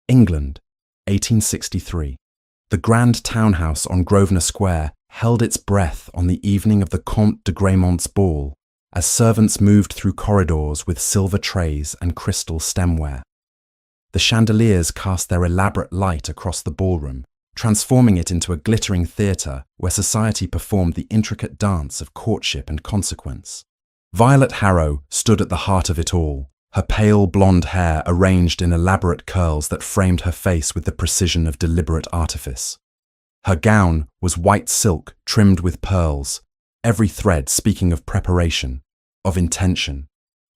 England, 1863. The grand townhouse on Grosvenor Square held its breath on the evening of the Comte de Greymont's ball, as servants moved through corridors with silver trays and crystal stemware. The chandeliers cast their elaborate light across the ballroom, transforming it into a glittering theatre where society performed the intricate dance of courtship and consequence. Violet Harrow stood at the heart of it all, her pale blonde hair arranged in elaborate curls that framed her face with the precision of deliberate artifice. Her gown was white silk trimmed with pearls, every thread speaking of preparation, of intention,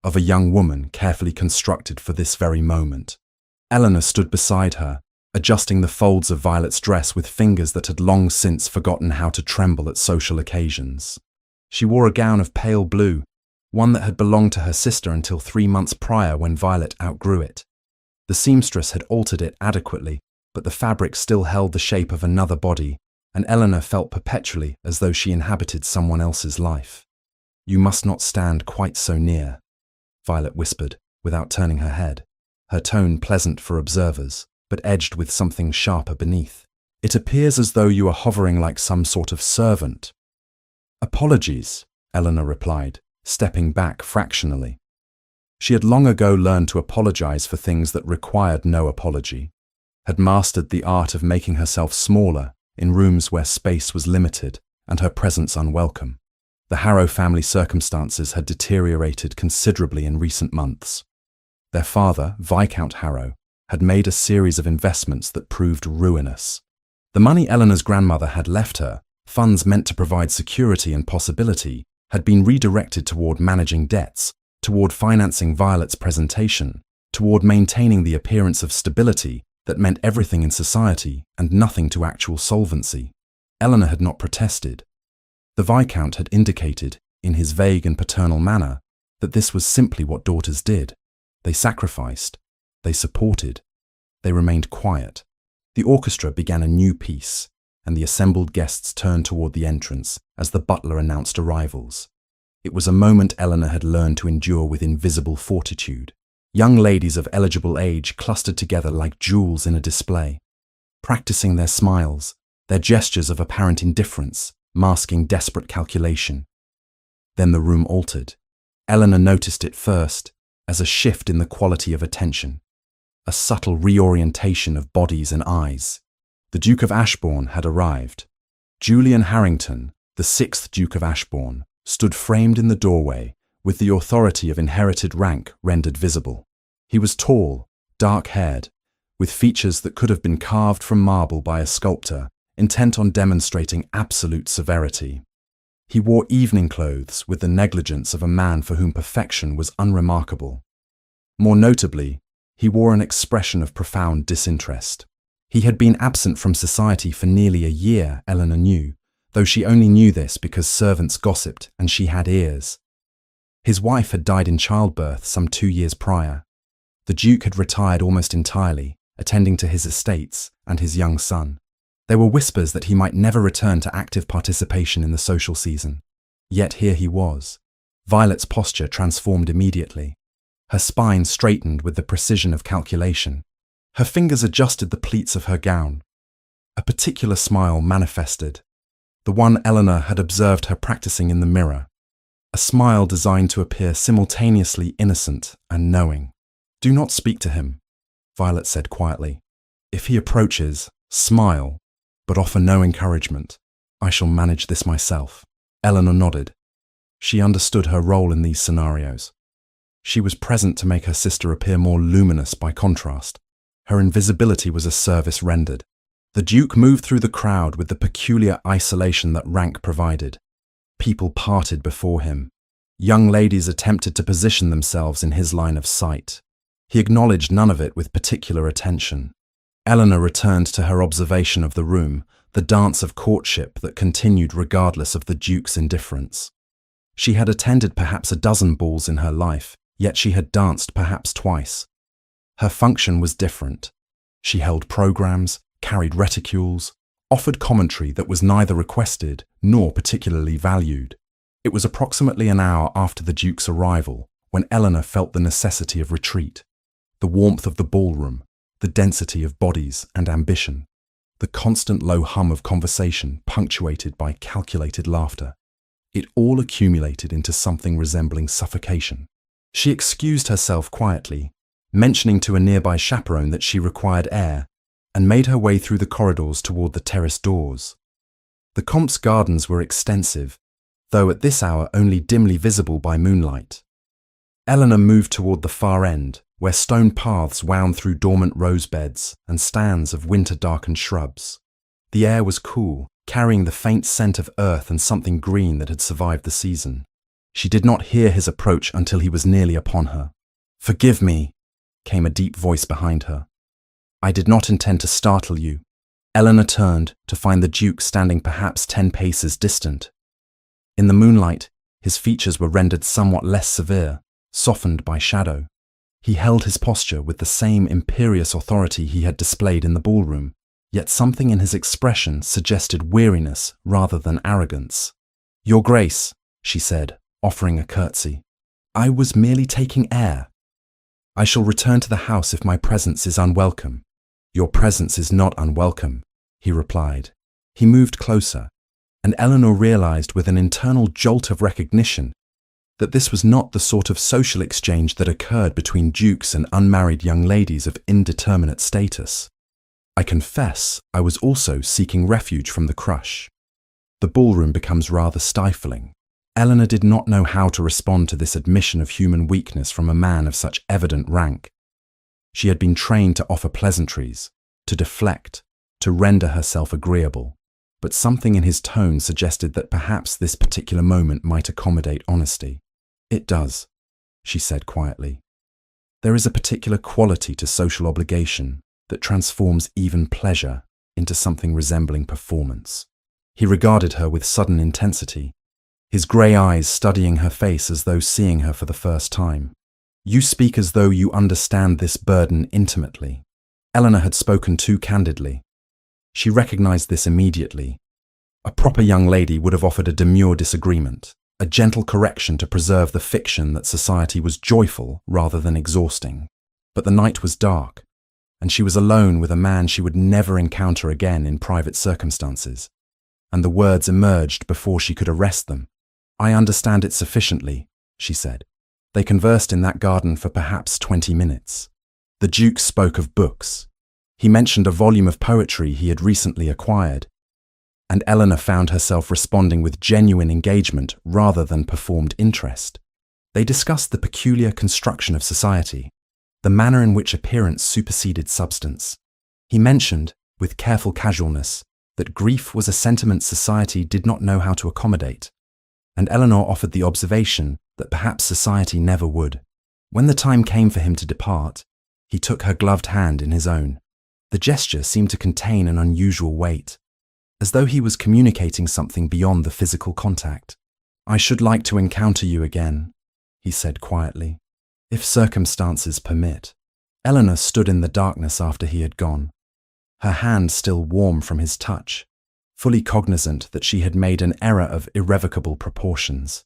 of a young woman carefully constructed for this very moment. Eleanor stood beside her, adjusting the folds of Violet's dress with fingers that had long since forgotten how to tremble at social occasions. She wore a gown of pale blue, one that had belonged to her sister until 3 months prior when Violet outgrew it. The seamstress had altered it adequately, but the fabric still held the shape of another body, and Eleanor felt perpetually as though she inhabited someone else's life. "You must not stand quite so near," Violet whispered, without turning her head, her tone pleasant for observers, but edged with something sharper beneath. "It appears as though you are hovering like some sort of servant." "Apologies," Eleanor replied, stepping back fractionally. She had long ago learned to apologize for things that required no apology, had mastered the art of making herself smaller in rooms where space was limited and her presence unwelcome. The Harrow family circumstances had deteriorated considerably in recent months. Their father, Viscount Harrow, had made a series of investments that proved ruinous. The money Eleanor's grandmother had left her, funds meant to provide security and possibility, had been redirected toward managing debts, toward financing Violet's presentation, toward maintaining the appearance of stability that meant everything in society and nothing to actual solvency. Eleanor had not protested. The Viscount had indicated, in his vague and paternal manner, that this was simply what daughters did. They sacrificed. They supported. They remained quiet. The orchestra began a new piece, and the assembled guests turned toward the entrance as the butler announced arrivals. It was a moment Eleanor had learned to endure with invisible fortitude. Young ladies of eligible age clustered together like jewels in a display, practicing their smiles, their gestures of apparent indifference, masking desperate calculation. Then the room altered. Eleanor noticed it first as a shift in the quality of attention, a subtle reorientation of bodies and eyes. The Duke of Ashbourne had arrived. Julian Harrington, the 6th Duke of Ashbourne, stood framed in the doorway, with the authority of inherited rank rendered visible. He was tall, dark-haired, with features that could have been carved from marble by a sculptor, intent on demonstrating absolute severity. He wore evening clothes with the negligence of a man for whom perfection was unremarkable. More notably, he wore an expression of profound disinterest. He had been absent from society for nearly a year, Eleanor knew, though she only knew this because servants gossiped and she had ears. His wife had died in childbirth some 2 years prior. The Duke had retired almost entirely, attending to his estates and his young son. There were whispers that he might never return to active participation in the social season. Yet here he was. Violet's posture transformed immediately. Her spine straightened with the precision of calculation. Her fingers adjusted the pleats of her gown. A particular smile manifested, the one Eleanor had observed her practicing in the mirror, a smile designed to appear simultaneously innocent and knowing. "Do not speak to him," Violet said quietly. "If he approaches, smile, but offer no encouragement. I shall manage this myself." Eleanor nodded. She understood her role in these scenarios. She was present to make her sister appear more luminous by contrast. Her invisibility was a service rendered. The Duke moved through the crowd with the peculiar isolation that rank provided. People parted before him. Young ladies attempted to position themselves in his line of sight. He acknowledged none of it with particular attention. Eleanor returned to her observation of the room, the dance of courtship that continued regardless of the Duke's indifference. She had attended perhaps a dozen balls in her life, yet she had danced perhaps twice. Her function was different. She held programs, carried reticules, offered commentary that was neither requested nor particularly valued. It was approximately an hour after the Duke's arrival when Eleanor felt the necessity of retreat. The warmth of the ballroom, the density of bodies and ambition, the constant low hum of conversation punctuated by calculated laughter. It all accumulated into something resembling suffocation. She excused herself quietly, mentioning to a nearby chaperone that she required air, and made her way through the corridors toward the terrace doors. The Comte's gardens were extensive, though at this hour only dimly visible by moonlight. Eleanor moved toward the far end, where stone paths wound through dormant rose beds and stands of winter-darkened shrubs. The air was cool, carrying the faint scent of earth and something green that had survived the season. She did not hear his approach until he was nearly upon her. "Forgive me," came a deep voice behind her. "I did not intend to startle you." Eleanor turned to find the Duke standing perhaps 10 paces distant. In the moonlight, his features were rendered somewhat less severe, softened by shadow. He held his posture with the same imperious authority he had displayed in the ballroom, yet something in his expression suggested weariness rather than arrogance. "Your Grace," she said, offering a curtsy. "I was merely taking air. I shall return to the house if my presence is unwelcome." "Your presence is not unwelcome," he replied. He moved closer, and Eleanor realized with an internal jolt of recognition that this was not the sort of social exchange that occurred between dukes and unmarried young ladies of indeterminate status. "I confess I was also seeking refuge from the crush." The ballroom becomes rather stifling. Eleanor did not know how to respond to this admission of human weakness from a man of such evident rank. She had been trained to offer pleasantries, to deflect, to render herself agreeable, but something in his tone suggested that perhaps this particular moment might accommodate honesty. "It does," she said quietly. "There is a particular quality to social obligation that transforms even pleasure into something resembling performance." He regarded her with sudden intensity, his grey eyes studying her face as though seeing her for the first time. "You speak as though you understand this burden intimately." Eleanor had spoken too candidly. She recognized this immediately. A proper young lady would have offered a demure disagreement, a gentle correction to preserve the fiction that society was joyful rather than exhausting. But the night was dark, and she was alone with a man she would never encounter again in private circumstances, and the words emerged before she could arrest them. "I understand it sufficiently," she said. They conversed in that garden for perhaps 20 minutes. The Duke spoke of books. He mentioned a volume of poetry he had recently acquired, and Eleanor found herself responding with genuine engagement rather than performed interest. They discussed the peculiar construction of society, the manner in which appearance superseded substance. He mentioned, with careful casualness, that grief was a sentiment society did not know how to accommodate, and Eleanor offered the observation that perhaps society never would. When the time came for him to depart, he took her gloved hand in his own. The gesture seemed to contain an unusual weight, as though he was communicating something beyond the physical contact. "I should like to encounter you again," he said quietly, "if circumstances permit." Eleanor stood in the darkness after he had gone, her hand still warm from his touch, fully cognizant that she had made an error of irrevocable proportions.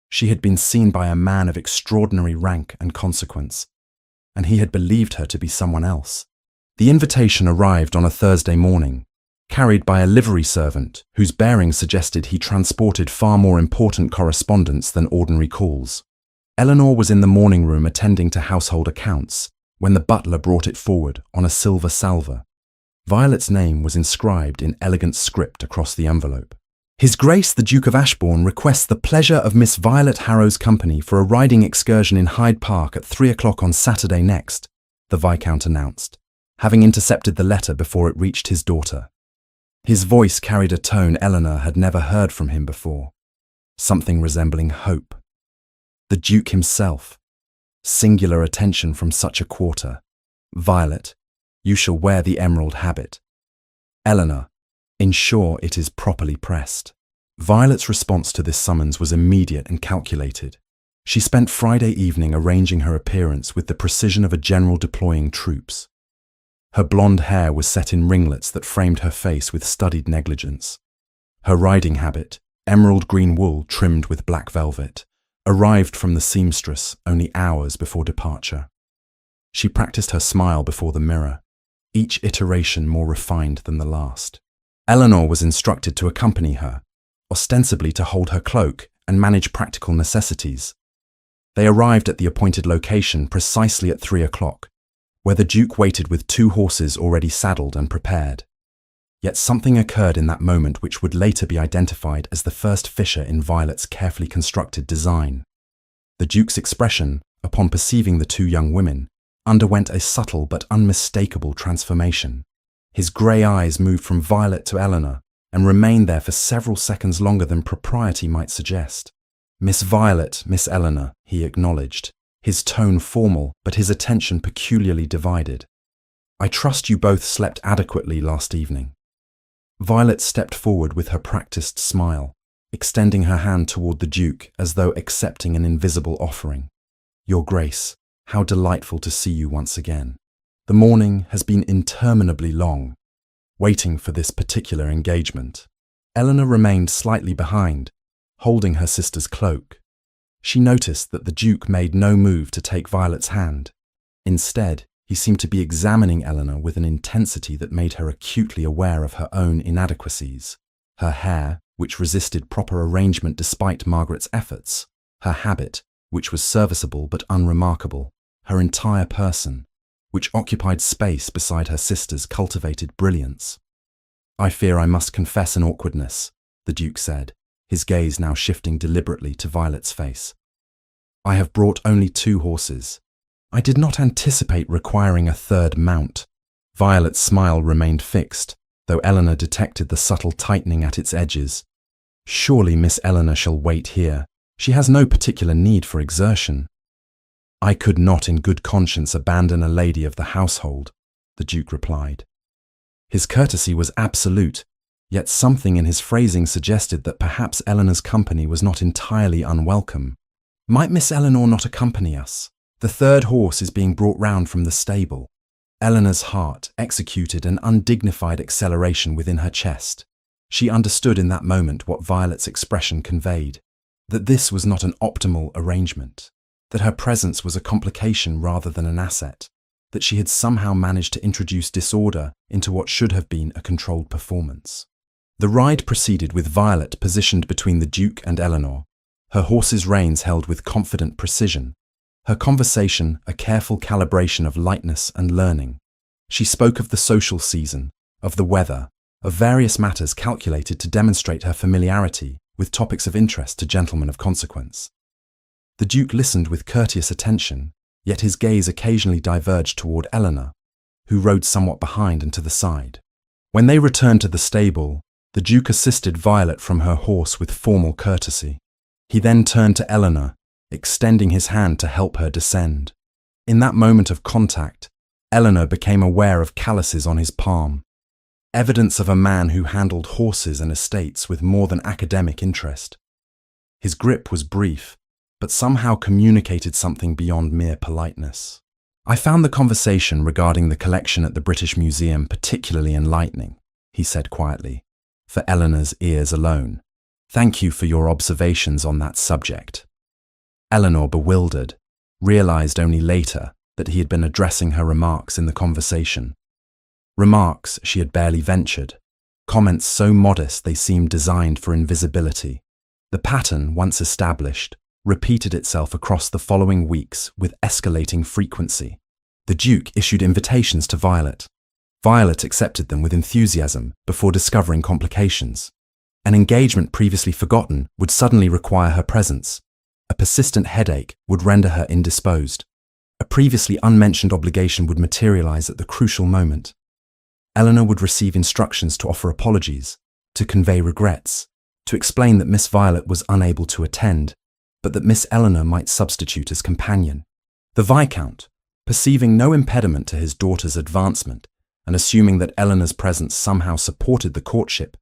She had been seen by a man of extraordinary rank and consequence, and he had believed her to be someone else. The invitation arrived on a Thursday morning, carried by a livery servant whose bearing suggested he transported far more important correspondence than ordinary calls. Eleanor was in the morning room attending to household accounts when the butler brought it forward on a silver salver. Violet's name was inscribed in elegant script across the envelope. "His Grace the Duke of Ashbourne requests the pleasure of Miss Violet Harrow's company for a riding excursion in Hyde Park at 3 o'clock on Saturday next," the Viscount announced, having intercepted the letter before it reached his daughter. His voice carried a tone Eleanor had never heard from him before, something resembling hope. The Duke himself. Singular attention from such a quarter. "Violet, you shall wear the emerald habit. Eleanor, ensure it is properly pressed." Violet's response to this summons was immediate and calculated. She spent Friday evening arranging her appearance with the precision of a general deploying troops. Her blonde hair was set in ringlets that framed her face with studied negligence. Her riding habit, emerald green wool trimmed with black velvet, arrived from the seamstress only hours before departure. She practiced her smile before the mirror, each iteration more refined than the last. Eleanor was instructed to accompany her, ostensibly to hold her cloak and manage practical necessities. They arrived at the appointed location precisely at 3 o'clock, where the Duke waited with 2 horses already saddled and prepared. Yet something occurred in that moment which would later be identified as the first fissure in Violet's carefully constructed design. The Duke's expression, upon perceiving the 2 young women, underwent a subtle but unmistakable transformation. His grey eyes moved from Violet to Eleanor and remained there for several seconds longer than propriety might suggest. "Miss Violet, Miss Eleanor," he acknowledged, his tone formal but his attention peculiarly divided. "I trust you both slept adequately last evening." Violet stepped forward with her practiced smile, extending her hand toward the Duke as though accepting an invisible offering. "Your Grace, how delightful to see you once again. The morning has been interminably long, waiting for this particular engagement." Eleanor remained slightly behind, holding her sister's cloak. She noticed that the Duke made no move to take Violet's hand. Instead, he seemed to be examining Eleanor with an intensity that made her acutely aware of her own inadequacies. Her hair, which resisted proper arrangement despite Margaret's efforts, her habit, which was serviceable but unremarkable, her entire person, which occupied space beside her sister's cultivated brilliance. "I fear I must confess an awkwardness," the Duke said, his gaze now shifting deliberately to Violet's face. "I have brought only 2 horses. I did not anticipate requiring a 3rd mount." Violet's smile remained fixed, though Eleanor detected the subtle tightening at its edges. "Surely Miss Eleanor shall wait here. She has no particular need for exertion." "I could not in good conscience abandon a lady of the household," the Duke replied. His courtesy was absolute, yet something in his phrasing suggested that perhaps Eleanor's company was not entirely unwelcome. "Might Miss Eleanor not accompany us? The 3rd horse is being brought round from the stable." Eleanor's heart executed an undignified acceleration within her chest. She understood in that moment what Violet's expression conveyed, that this was not an optimal arrangement, that her presence was a complication rather than an asset, that she had somehow managed to introduce disorder into what should have been a controlled performance. The ride proceeded with Violet positioned between the Duke and Eleanor, her horse's reins held with confident precision, her conversation a careful calibration of lightness and learning. She spoke of the social season, of the weather, of various matters calculated to demonstrate her familiarity with topics of interest to gentlemen of consequence. The Duke listened with courteous attention, yet his gaze occasionally diverged toward Eleanor, who rode somewhat behind and to the side. When they returned to the stable, the Duke assisted Violet from her horse with formal courtesy. He then turned to Eleanor, extending his hand to help her descend. In that moment of contact, Eleanor became aware of calluses on his palm, evidence of a man who handled horses and estates with more than academic interest. His grip was brief, but somehow communicated something beyond mere politeness. "I found the conversation regarding the collection at the British Museum particularly enlightening," he said quietly, for Eleanor's ears alone. "Thank you for your observations on that subject." Eleanor, bewildered, realized only later that he had been addressing her remarks in the conversation. Remarks she had barely ventured, comments so modest they seemed designed for invisibility. The pattern, once established, repeated itself across the following weeks with escalating frequency. The Duke issued invitations to Violet. Violet accepted them with enthusiasm before discovering complications. An engagement previously forgotten would suddenly require her presence. A persistent headache would render her indisposed. A previously unmentioned obligation would materialize at the crucial moment. Eleanor would receive instructions to offer apologies, to convey regrets, to explain that Miss Violet was unable to attend, but that Miss Eleanor might substitute as companion. The Viscount, perceiving no impediment to his daughter's advancement and assuming that Eleanor's presence somehow supported the courtship,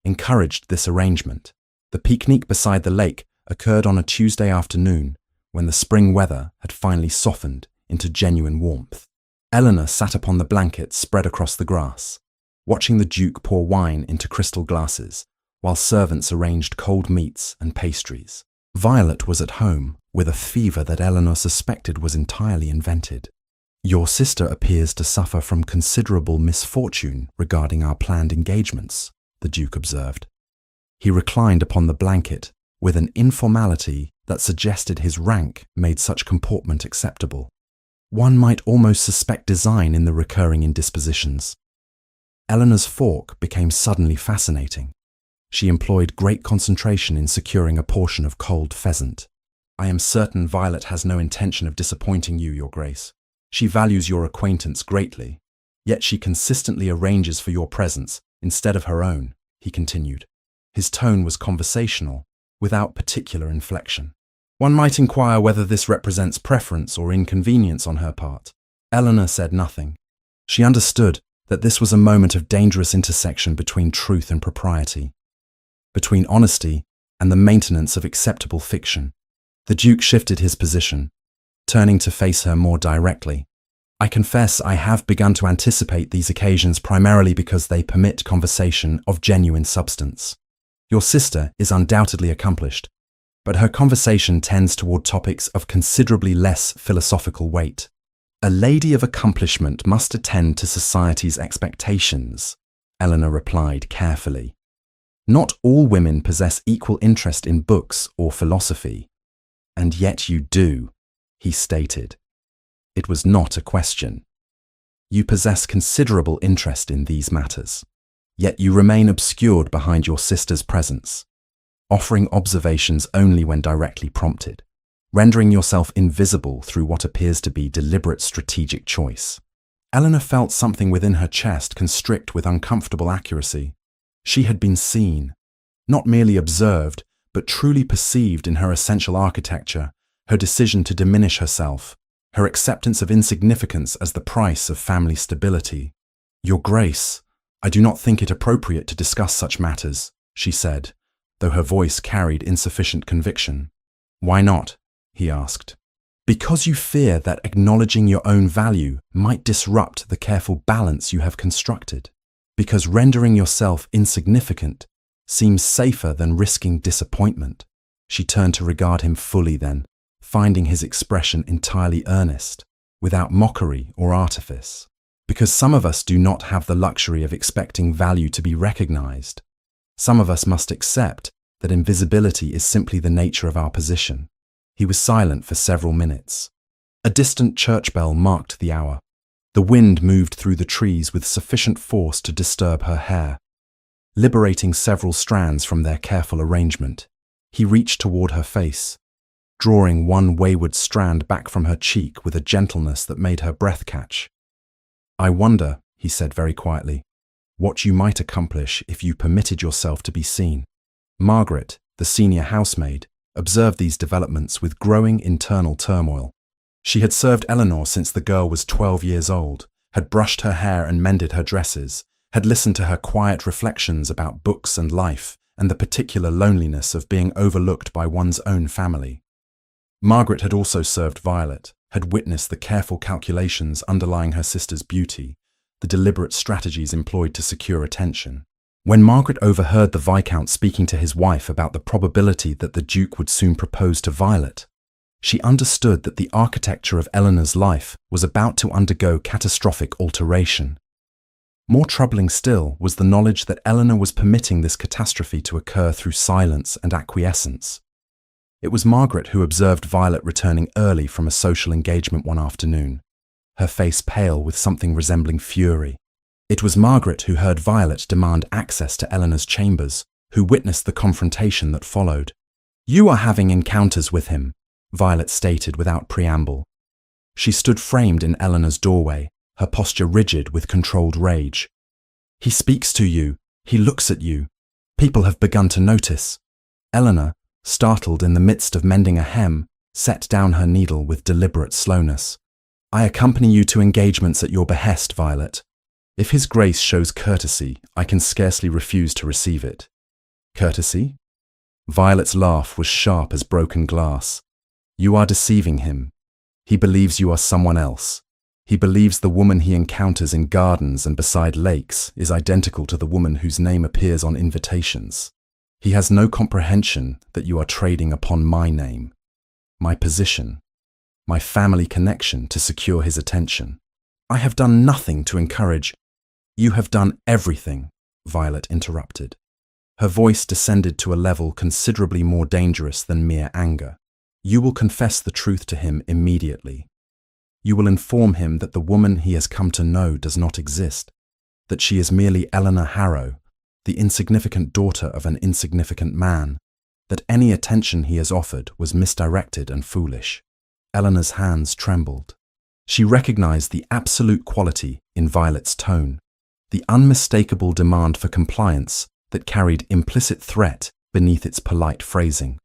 encouraged this arrangement. The picnic beside the lake occurred on a Tuesday afternoon when the spring weather had finally softened into genuine warmth. Eleanor sat upon the blanket spread across the grass, watching the Duke pour wine into crystal glasses, while servants arranged cold meats and pastries. Violet was at home, with a fever that Eleanor suspected was entirely invented. Your sister appears to suffer from considerable misfortune regarding our planned engagements, the Duke observed. He reclined upon the blanket with an informality that suggested his rank made such comportment acceptable. One might almost suspect design in the recurring indispositions. Eleanor's fork became suddenly fascinating. She employed great concentration in securing a portion of cold pheasant. I am certain Violet has no intention of disappointing you, Your Grace. She values your acquaintance greatly, yet she consistently arranges for your presence instead of her own, he continued. His tone was conversational, without particular inflection. One might inquire whether this represents preference or inconvenience on her part. Eleanor said nothing. She understood that this was a moment of dangerous intersection between truth and propriety, between honesty and the maintenance of acceptable fiction. The Duke shifted his position, turning to face her more directly. I confess I have begun to anticipate these occasions primarily because they permit conversation of genuine substance. Your sister is undoubtedly accomplished, but her conversation tends toward topics of considerably less philosophical weight. A lady of accomplishment must attend to society's expectations, Eleanor replied carefully. Not all women possess equal interest in books or philosophy, and yet you do, he stated. It was not a question. You possess considerable interest in these matters, yet you remain obscured behind your sister's presence, offering observations only when directly prompted, rendering yourself invisible through what appears to be deliberate strategic choice. Eleanor felt something within her chest constrict with uncomfortable accuracy. She had been seen, not merely observed, but truly perceived in her essential architecture, her decision to diminish herself, her acceptance of insignificance as the price of family stability. Your Grace, I do not think it appropriate to discuss such matters, she said, though her voice carried insufficient conviction. Why not? He asked. Because you fear that acknowledging your own value might disrupt the careful balance you have constructed. Because rendering yourself insignificant seems safer than risking disappointment. She turned to regard him fully then, finding his expression entirely earnest, without mockery or artifice. Because some of us do not have the luxury of expecting value to be recognized. Some of us must accept that invisibility is simply the nature of our position. He was silent for several minutes. A distant church bell marked the hour. The wind moved through the trees with sufficient force to disturb her hair, liberating several strands from their careful arrangement. He reached toward her face, drawing one wayward strand back from her cheek with a gentleness that made her breath catch. I wonder, he said very quietly, what you might accomplish if you permitted yourself to be seen. Margaret, the senior housemaid, observed these developments with growing internal turmoil. She had served Eleanor since the girl was 12 years old, had brushed her hair and mended her dresses, had listened to her quiet reflections about books and life and the particular loneliness of being overlooked by one's own family. Margaret had also served Violet, had witnessed the careful calculations underlying her sister's beauty, the deliberate strategies employed to secure attention. When Margaret overheard the Viscount speaking to his wife about the probability that the Duke would soon propose to Violet, she understood that the architecture of Eleanor's life was about to undergo catastrophic alteration. More troubling still was the knowledge that Eleanor was permitting this catastrophe to occur through silence and acquiescence. It was Margaret who observed Violet returning early from a social engagement one afternoon, her face pale with something resembling fury. It was Margaret who heard Violet demand access to Eleanor's chambers, who witnessed the confrontation that followed. You are having encounters with him, Violet stated without preamble. She stood framed in Eleanor's doorway, her posture rigid with controlled rage. He speaks to you. He looks at you. People have begun to notice. Eleanor, startled in the midst of mending a hem, set down her needle with deliberate slowness. I accompany you to engagements at your behest, Violet. If His Grace shows courtesy, I can scarcely refuse to receive it. Courtesy? Violet's laugh was sharp as broken glass. You are deceiving him. He believes you are someone else. He believes the woman he encounters in gardens and beside lakes is identical to the woman whose name appears on invitations. He has no comprehension that you are trading upon my name, my position, my family connection to secure his attention. I have done nothing to encourage. You have done everything, Violet interrupted. Her voice descended to a level considerably more dangerous than mere anger. You will confess the truth to him immediately. You will inform him that the woman he has come to know does not exist, that she is merely Eleanor Harrow, the insignificant daughter of an insignificant man, that any attention he has offered was misdirected and foolish. Eleanor's hands trembled. She recognized the absolute quality in Violet's tone, the unmistakable demand for compliance that carried implicit threat beneath its polite phrasing.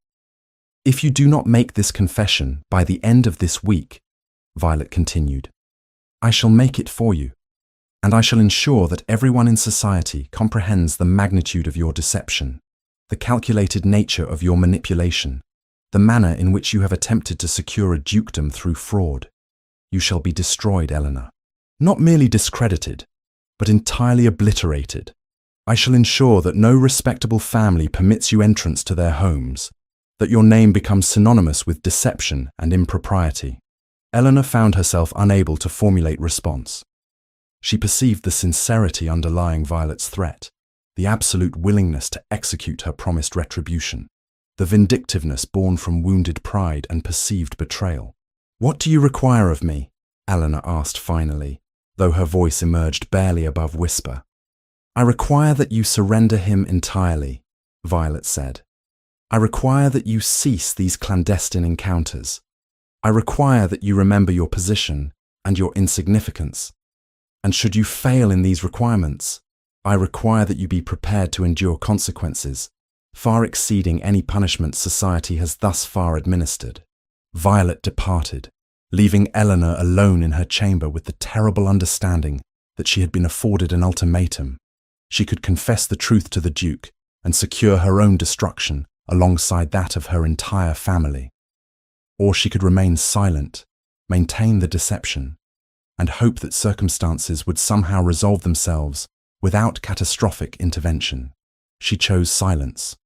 If you do not make this confession by the end of this week, Violet continued, I shall make it for you, and I shall ensure that everyone in society comprehends the magnitude of your deception, the calculated nature of your manipulation, the manner in which you have attempted to secure a dukedom through fraud. You shall be destroyed, Eleanor. Not merely discredited, but entirely obliterated. I shall ensure that no respectable family permits you entrance to their homes, that your name becomes synonymous with deception and impropriety. Eleanor found herself unable to formulate response. She perceived the sincerity underlying Violet's threat, the absolute willingness to execute her promised retribution, the vindictiveness born from wounded pride and perceived betrayal. What do you require of me? Eleanor asked finally, though her voice emerged barely above whisper. I require that you surrender him entirely, Violet said. I require that you cease these clandestine encounters. I require that you remember your position and your insignificance. And should you fail in these requirements, I require that you be prepared to endure consequences, far exceeding any punishment society has thus far administered. Violet departed, leaving Eleanor alone in her chamber with the terrible understanding that she had been afforded an ultimatum. She could confess the truth to the Duke and secure her own destruction alongside that of her entire family. Or she could remain silent, maintain the deception, and hope that circumstances would somehow resolve themselves without catastrophic intervention. She chose silence.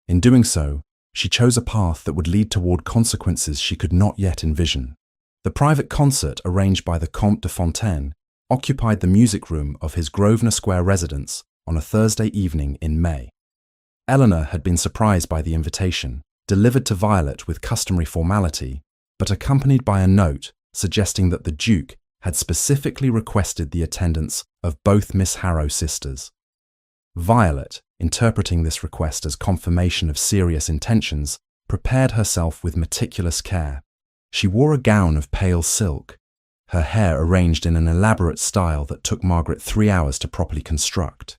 In doing so, she chose a path that would lead toward consequences she could not yet envision. The private concert arranged by the Comte de Fontaine occupied the music room of his Grosvenor Square residence on a Thursday evening in May. Eleanor had been surprised by the invitation, delivered to Violet with customary formality, but accompanied by a note suggesting that the Duke had specifically requested the attendance of both Miss Harrow sisters. Violet, interpreting this request as confirmation of serious intentions, prepared herself with meticulous care. She wore a gown of pale silk, her hair arranged in an elaborate style that took Margaret 3 hours to properly construct.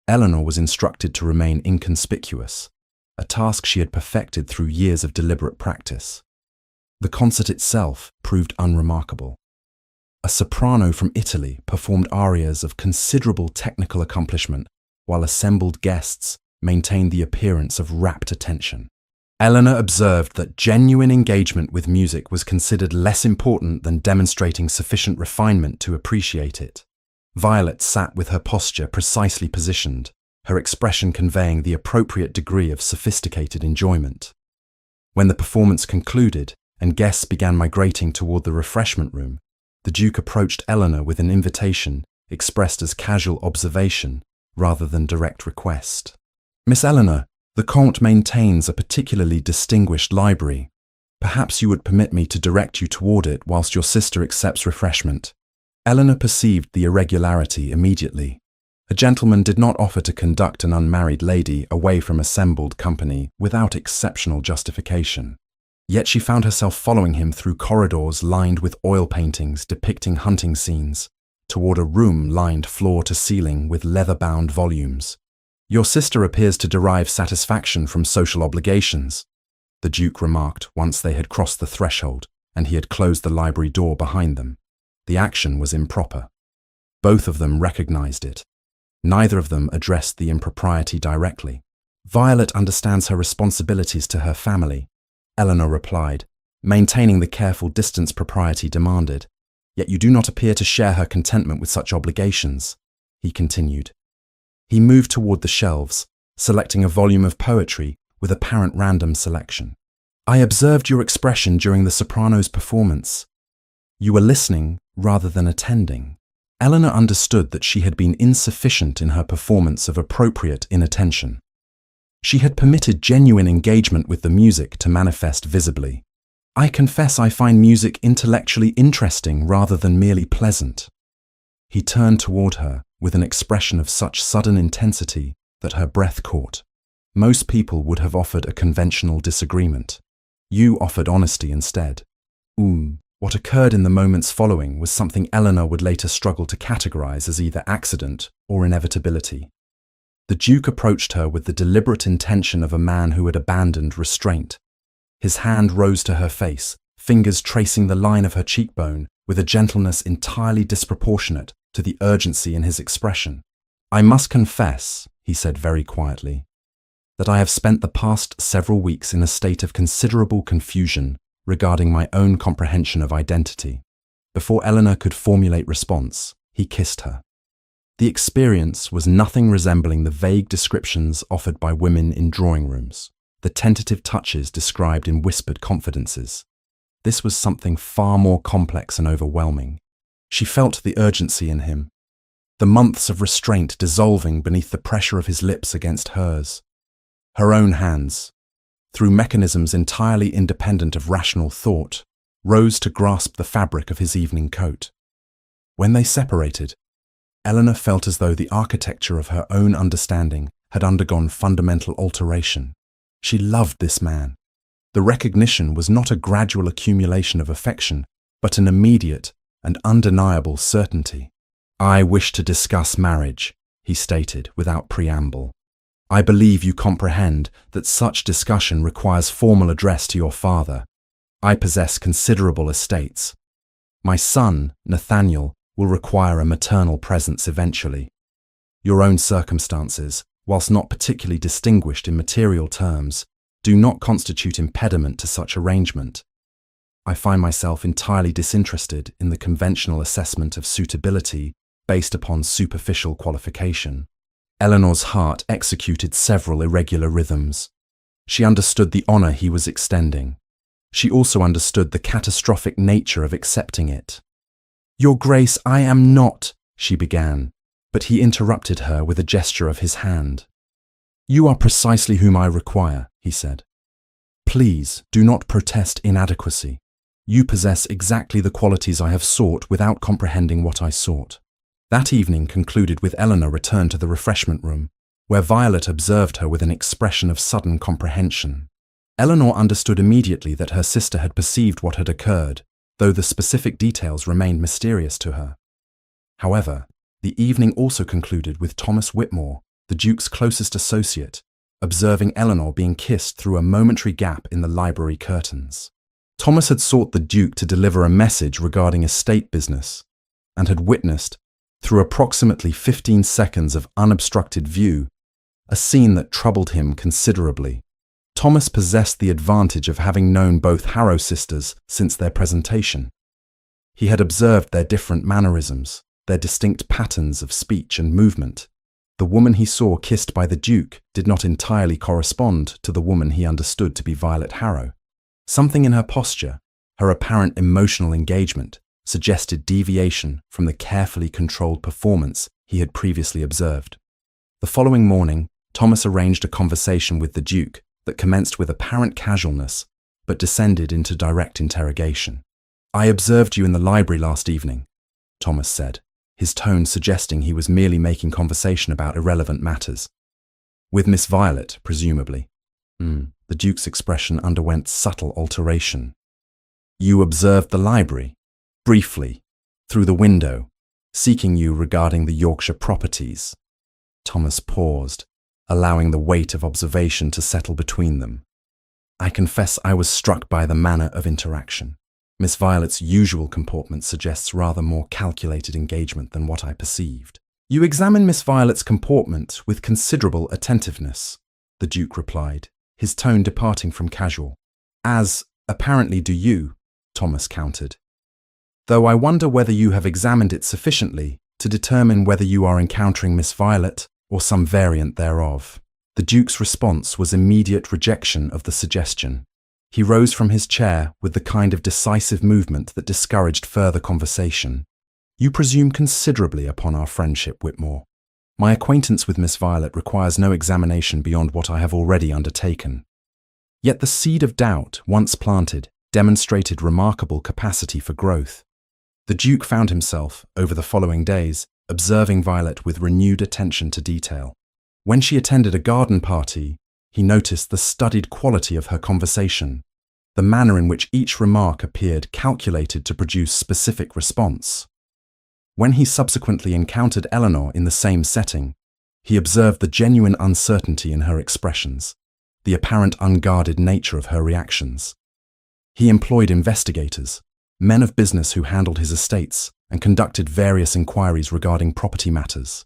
Eleanor was instructed to remain inconspicuous, a task she had perfected through years of deliberate practice. The concert itself proved unremarkable. A soprano from Italy performed arias of considerable technical accomplishment, while assembled guests maintained the appearance of rapt attention. Eleanor observed that genuine engagement with music was considered less important than demonstrating sufficient refinement to appreciate it. Violet sat with her posture precisely positioned, her expression conveying the appropriate degree of sophisticated enjoyment. When the performance concluded and guests began migrating toward the refreshment room, the Duke approached Eleanor with an invitation expressed as casual observation rather than direct request. Miss Eleanor, the Comte maintains a particularly distinguished library. Perhaps you would permit me to direct you toward it whilst your sister accepts refreshment. Eleanor perceived the irregularity immediately. A gentleman did not offer to conduct an unmarried lady away from assembled company without exceptional justification. Yet she found herself following him through corridors lined with oil paintings depicting hunting scenes, toward a room lined floor to ceiling with leather-bound volumes. Your sister appears to derive satisfaction from social obligations, the Duke remarked once they had crossed the threshold and he had closed the library door behind them. The action was improper. Both of them recognized it. Neither of them addressed the impropriety directly. Violet understands her responsibilities to her family, Eleanor replied, maintaining the careful distance propriety demanded. Yet you do not appear to share her contentment with such obligations, he continued. He moved toward the shelves, selecting a volume of poetry with apparent random selection. I observed your expression during the Sopranos performance. You were listening rather than attending. Eleanor understood that she had been insufficient in her performance of appropriate inattention. She had permitted genuine engagement with the music to manifest visibly. I confess I find music intellectually interesting rather than merely pleasant. He turned toward her with an expression of such sudden intensity that her breath caught. Most people would have offered a conventional disagreement. You offered honesty instead. What occurred in the moments following was something Eleanor would later struggle to categorize as either accident or inevitability. The Duke approached her with the deliberate intention of a man who had abandoned restraint. His hand rose to her face, fingers tracing the line of her cheekbone with a gentleness entirely disproportionate to the urgency in his expression. I must confess, he said very quietly, that I have spent the past several weeks in a state of considerable confusion regarding my own comprehension of identity. Before Eleanor could formulate response, he kissed her. The experience was nothing resembling the vague descriptions offered by women in drawing rooms, the tentative touches described in whispered confidences. This was something far more complex and overwhelming. She felt the urgency in him, the months of restraint dissolving beneath the pressure of his lips against hers. Her own hands, through mechanisms entirely independent of rational thought, rose to grasp the fabric of his evening coat. When they separated, Eleanor felt as though the architecture of her own understanding had undergone fundamental alteration. She loved this man. The recognition was not a gradual accumulation of affection, but an immediate and undeniable certainty. I wish to discuss marriage, he stated without preamble. I believe you comprehend that such discussion requires formal address to your father. I possess considerable estates. My son, Nathaniel, will require a maternal presence eventually. Your own circumstances, whilst not particularly distinguished in material terms, do not constitute impediment to such arrangement. I find myself entirely disinterested in the conventional assessment of suitability based upon superficial qualification. Eleanor's heart executed several irregular rhythms. She understood the honor he was extending. She also understood the catastrophic nature of accepting it. Your Grace, I am not, she began, but he interrupted her with a gesture of his hand. You are precisely whom I require, he said. Please do not protest inadequacy. You possess exactly the qualities I have sought without comprehending what I sought. That evening concluded with Eleanor returned to the refreshment room, where Violet observed her with an expression of sudden comprehension. Eleanor understood immediately that her sister had perceived what had occurred, though the specific details remained mysterious to her. However, the evening also concluded with Thomas Whitmore, the Duke's closest associate, observing Eleanor being kissed through a momentary gap in the library curtains. Thomas had sought the Duke to deliver a message regarding estate business, and had witnessed, through approximately 15 seconds of unobstructed view, a scene that troubled him considerably. Thomas possessed the advantage of having known both Harrow sisters since their presentation. He had observed their different mannerisms, their distinct patterns of speech and movement. The woman he saw kissed by the Duke did not entirely correspond to the woman he understood to be Violet Harrow. Something in her posture, her apparent emotional engagement, suggested deviation from the carefully controlled performance he had previously observed. The following morning, Thomas arranged a conversation with the Duke that commenced with apparent casualness, but descended into direct interrogation. I observed you in the library last evening, Thomas said, his tone suggesting he was merely making conversation about irrelevant matters. With Miss Violet, presumably. The Duke's expression underwent subtle alteration. You observed the library? Briefly, through the window, seeking you regarding the Yorkshire properties. Thomas paused, allowing the weight of observation to settle between them. I confess I was struck by the manner of interaction. Miss Violet's usual comportment suggests rather more calculated engagement than what I perceived. You examine Miss Violet's comportment with considerable attentiveness, the Duke replied, his tone departing from casual. As, apparently do you, Thomas countered. Though I wonder whether you have examined it sufficiently to determine whether you are encountering Miss Violet or some variant thereof. The Duke's response was immediate rejection of the suggestion. He rose from his chair with the kind of decisive movement that discouraged further conversation. "You presume considerably upon our friendship, Whitmore. My acquaintance with Miss Violet requires no examination beyond what I have already undertaken." Yet the seed of doubt, once planted, demonstrated remarkable capacity for growth. The Duke found himself, over the following days, observing Violet with renewed attention to detail. When she attended a garden party, he noticed the studied quality of her conversation, the manner in which each remark appeared calculated to produce specific response. When he subsequently encountered Eleanor in the same setting, he observed the genuine uncertainty in her expressions, the apparent unguarded nature of her reactions. He employed investigators, men of business who handled his estates and conducted various inquiries regarding property matters.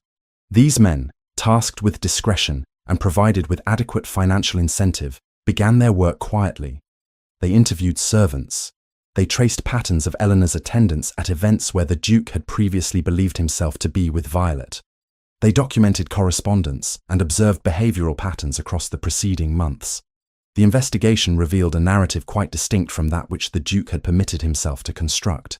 These men, tasked with discretion and provided with adequate financial incentive, began their work quietly. They interviewed servants. They traced patterns of Eleanor's attendance at events where the Duke had previously believed himself to be with Violet. They documented correspondence and observed behavioral patterns across the preceding months. The investigation revealed a narrative quite distinct from that which the Duke had permitted himself to construct.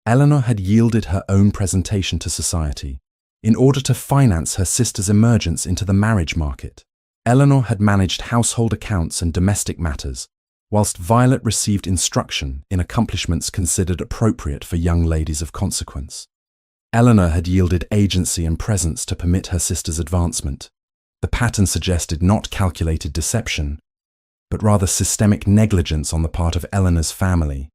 Eleanor had yielded her own presentation to society in order to finance her sister's emergence into the marriage market. Eleanor had managed household accounts and domestic matters, whilst Violet received instruction in accomplishments considered appropriate for young ladies of consequence. Eleanor had yielded agency and presence to permit her sister's advancement. The pattern suggested not calculated deception, but rather systemic negligence on the part of Eleanor's family,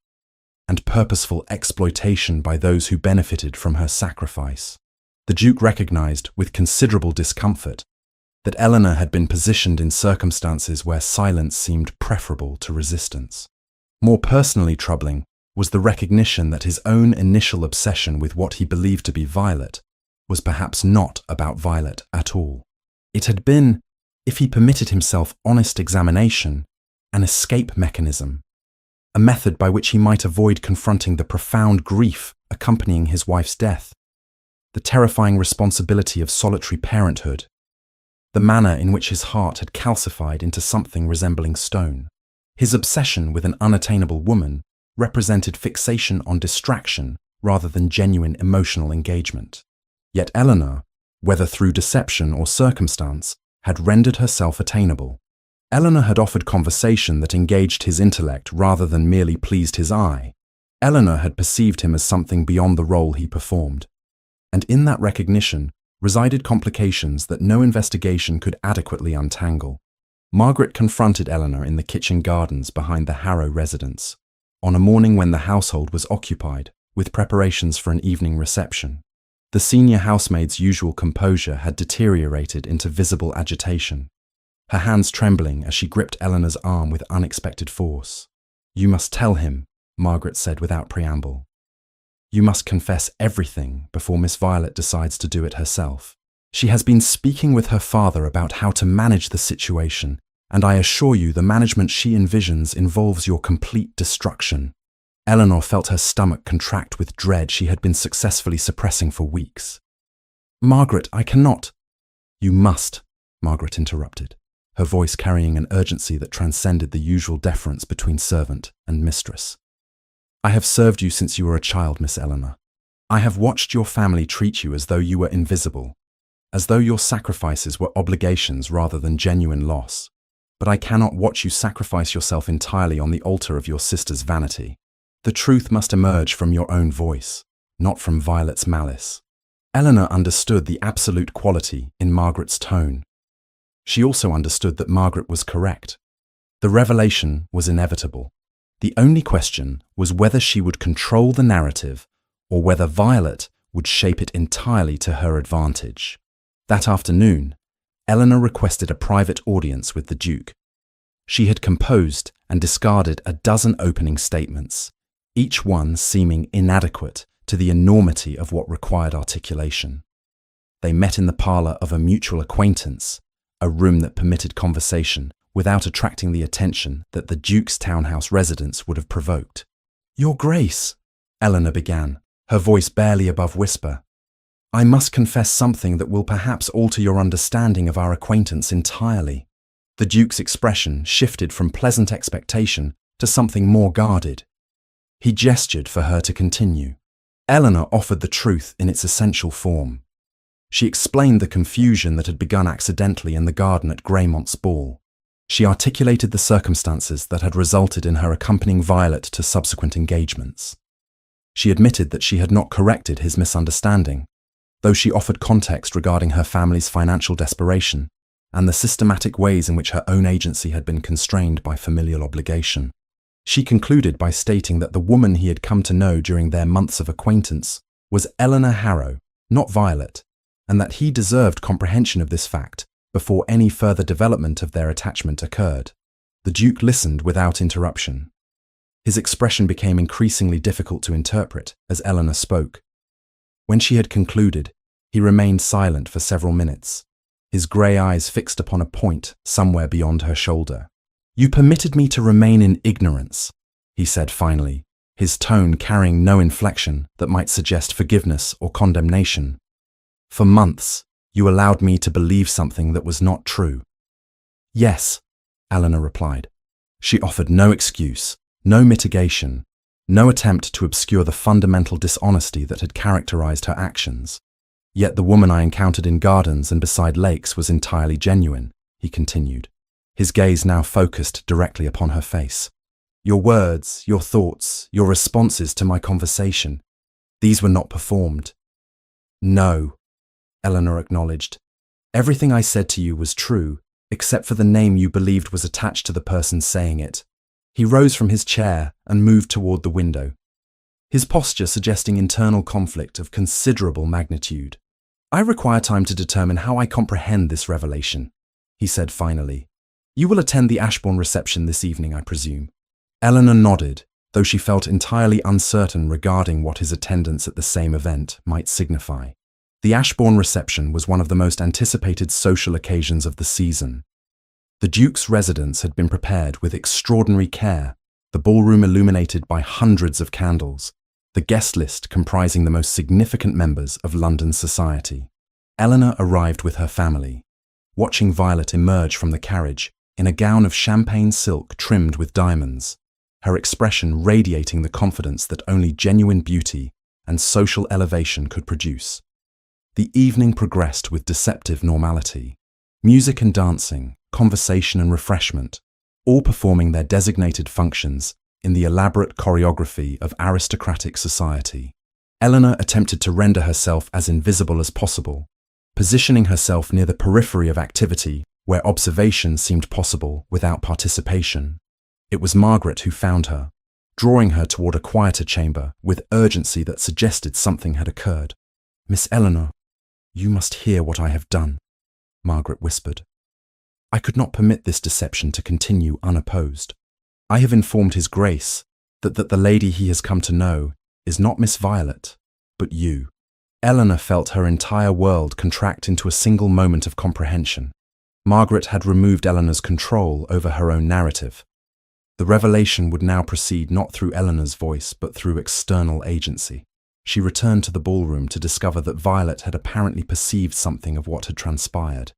and purposeful exploitation by those who benefited from her sacrifice. The Duke recognized, with considerable discomfort, that Eleanor had been positioned in circumstances where silence seemed preferable to resistance. More personally troubling was the recognition that his own initial obsession with what he believed to be Violet was perhaps not about Violet at all. It had been, if he permitted himself honest examination, an escape mechanism, a method by which he might avoid confronting the profound grief accompanying his wife's death, the terrifying responsibility of solitary parenthood, the manner in which his heart had calcified into something resembling stone. His obsession with an unattainable woman represented fixation on distraction rather than genuine emotional engagement. Yet Eleanor, whether through deception or circumstance, had rendered herself attainable. Eleanor had offered conversation that engaged his intellect rather than merely pleased his eye. Eleanor had perceived him as something beyond the role he performed. And in that recognition resided complications that no investigation could adequately untangle. Margaret confronted Eleanor in the kitchen gardens behind the Harrow residence, on a morning when the household was occupied with preparations for an evening reception. The senior housemaid's usual composure had deteriorated into visible agitation, her hands trembling as she gripped Eleanor's arm with unexpected force. "You must tell him," Margaret said without preamble. "You must confess everything before Miss Violet decides to do it herself. She has been speaking with her father about how to manage the situation, and I assure you the management she envisions involves your complete destruction." Eleanor felt her stomach contract with dread she had been successfully suppressing for weeks. "Margaret, I cannot." "You must," Margaret interrupted, her voice carrying an urgency that transcended the usual deference between servant and mistress. "I have served you since you were a child, Miss Eleanor. I have watched your family treat you as though you were invisible, as though your sacrifices were obligations rather than genuine loss. But I cannot watch you sacrifice yourself entirely on the altar of your sister's vanity. The truth must emerge from your own voice, not from Violet's malice." Eleanor understood the absolute quality in Margaret's tone. She also understood that Margaret was correct. The revelation was inevitable. The only question was whether she would control the narrative or whether Violet would shape it entirely to her advantage. That afternoon, Eleanor requested a private audience with the Duke. She had composed and discarded a dozen opening statements, each one seeming inadequate to the enormity of what required articulation. They met in the parlour of a mutual acquaintance, a room that permitted conversation without attracting the attention that the Duke's townhouse residence would have provoked. "Your Grace," Eleanor began, her voice barely above whisper, "I must confess something that will perhaps alter your understanding of our acquaintance entirely." The Duke's expression shifted from pleasant expectation to something more guarded. He gestured for her to continue. Eleanor offered the truth in its essential form. She explained the confusion that had begun accidentally in the garden at Greymont's ball. She articulated the circumstances that had resulted in her accompanying Violet to subsequent engagements. She admitted that she had not corrected his misunderstanding, though she offered context regarding her family's financial desperation and the systematic ways in which her own agency had been constrained by familial obligation. She concluded by stating that the woman he had come to know during their months of acquaintance was Eleanor Harrow, not Violet, and that he deserved comprehension of this fact before any further development of their attachment occurred. The Duke listened without interruption. His expression became increasingly difficult to interpret as Eleanor spoke. When she had concluded, he remained silent for several minutes, his grey eyes fixed upon a point somewhere beyond her shoulder. "You permitted me to remain in ignorance," he said finally, his tone carrying no inflection that might suggest forgiveness or condemnation. "For months, you allowed me to believe something that was not true." "Yes," Eleanor replied. She offered no excuse, no mitigation, no attempt to obscure the fundamental dishonesty that had characterized her actions. "Yet the woman I encountered in gardens and beside lakes was entirely genuine," he continued, his gaze now focused directly upon her face. "Your words, your thoughts, your responses to my conversation, these were not performed." "No," Eleanor acknowledged. "Everything I said to you was true, except for the name you believed was attached to the person saying it." He rose from his chair and moved toward the window, his posture suggesting internal conflict of considerable magnitude. "I require time to determine how I comprehend this revelation," he said finally. "You will attend the Ashbourne reception this evening, I presume?" Eleanor nodded, though she felt entirely uncertain regarding what his attendance at the same event might signify. The Ashbourne reception was one of the most anticipated social occasions of the season. The Duke's residence had been prepared with extraordinary care, the ballroom illuminated by hundreds of candles, the guest list comprising the most significant members of London society. Eleanor arrived with her family, watching Violet emerge from the carriage in a gown of champagne silk trimmed with diamonds, her expression radiating the confidence that only genuine beauty and social elevation could produce. The evening progressed with deceptive normality. Music and dancing, conversation and refreshment, all performing their designated functions in the elaborate choreography of aristocratic society. Eleanor attempted to render herself as invisible as possible, positioning herself near the periphery of activity where observation seemed possible without participation. It was Margaret who found her, drawing her toward a quieter chamber with urgency that suggested something had occurred. "Miss Eleanor, you must hear what I have done," Margaret whispered. "I could not permit this deception to continue unopposed. I have informed His Grace that the lady he has come to know is not Miss Violet, but you." Eleanor felt her entire world contract into a single moment of comprehension. Margaret had removed Eleanor's control over her own narrative. The revelation would now proceed not through Eleanor's voice, but through external agency. She returned to the ballroom to discover that Violet had apparently perceived something of what had transpired.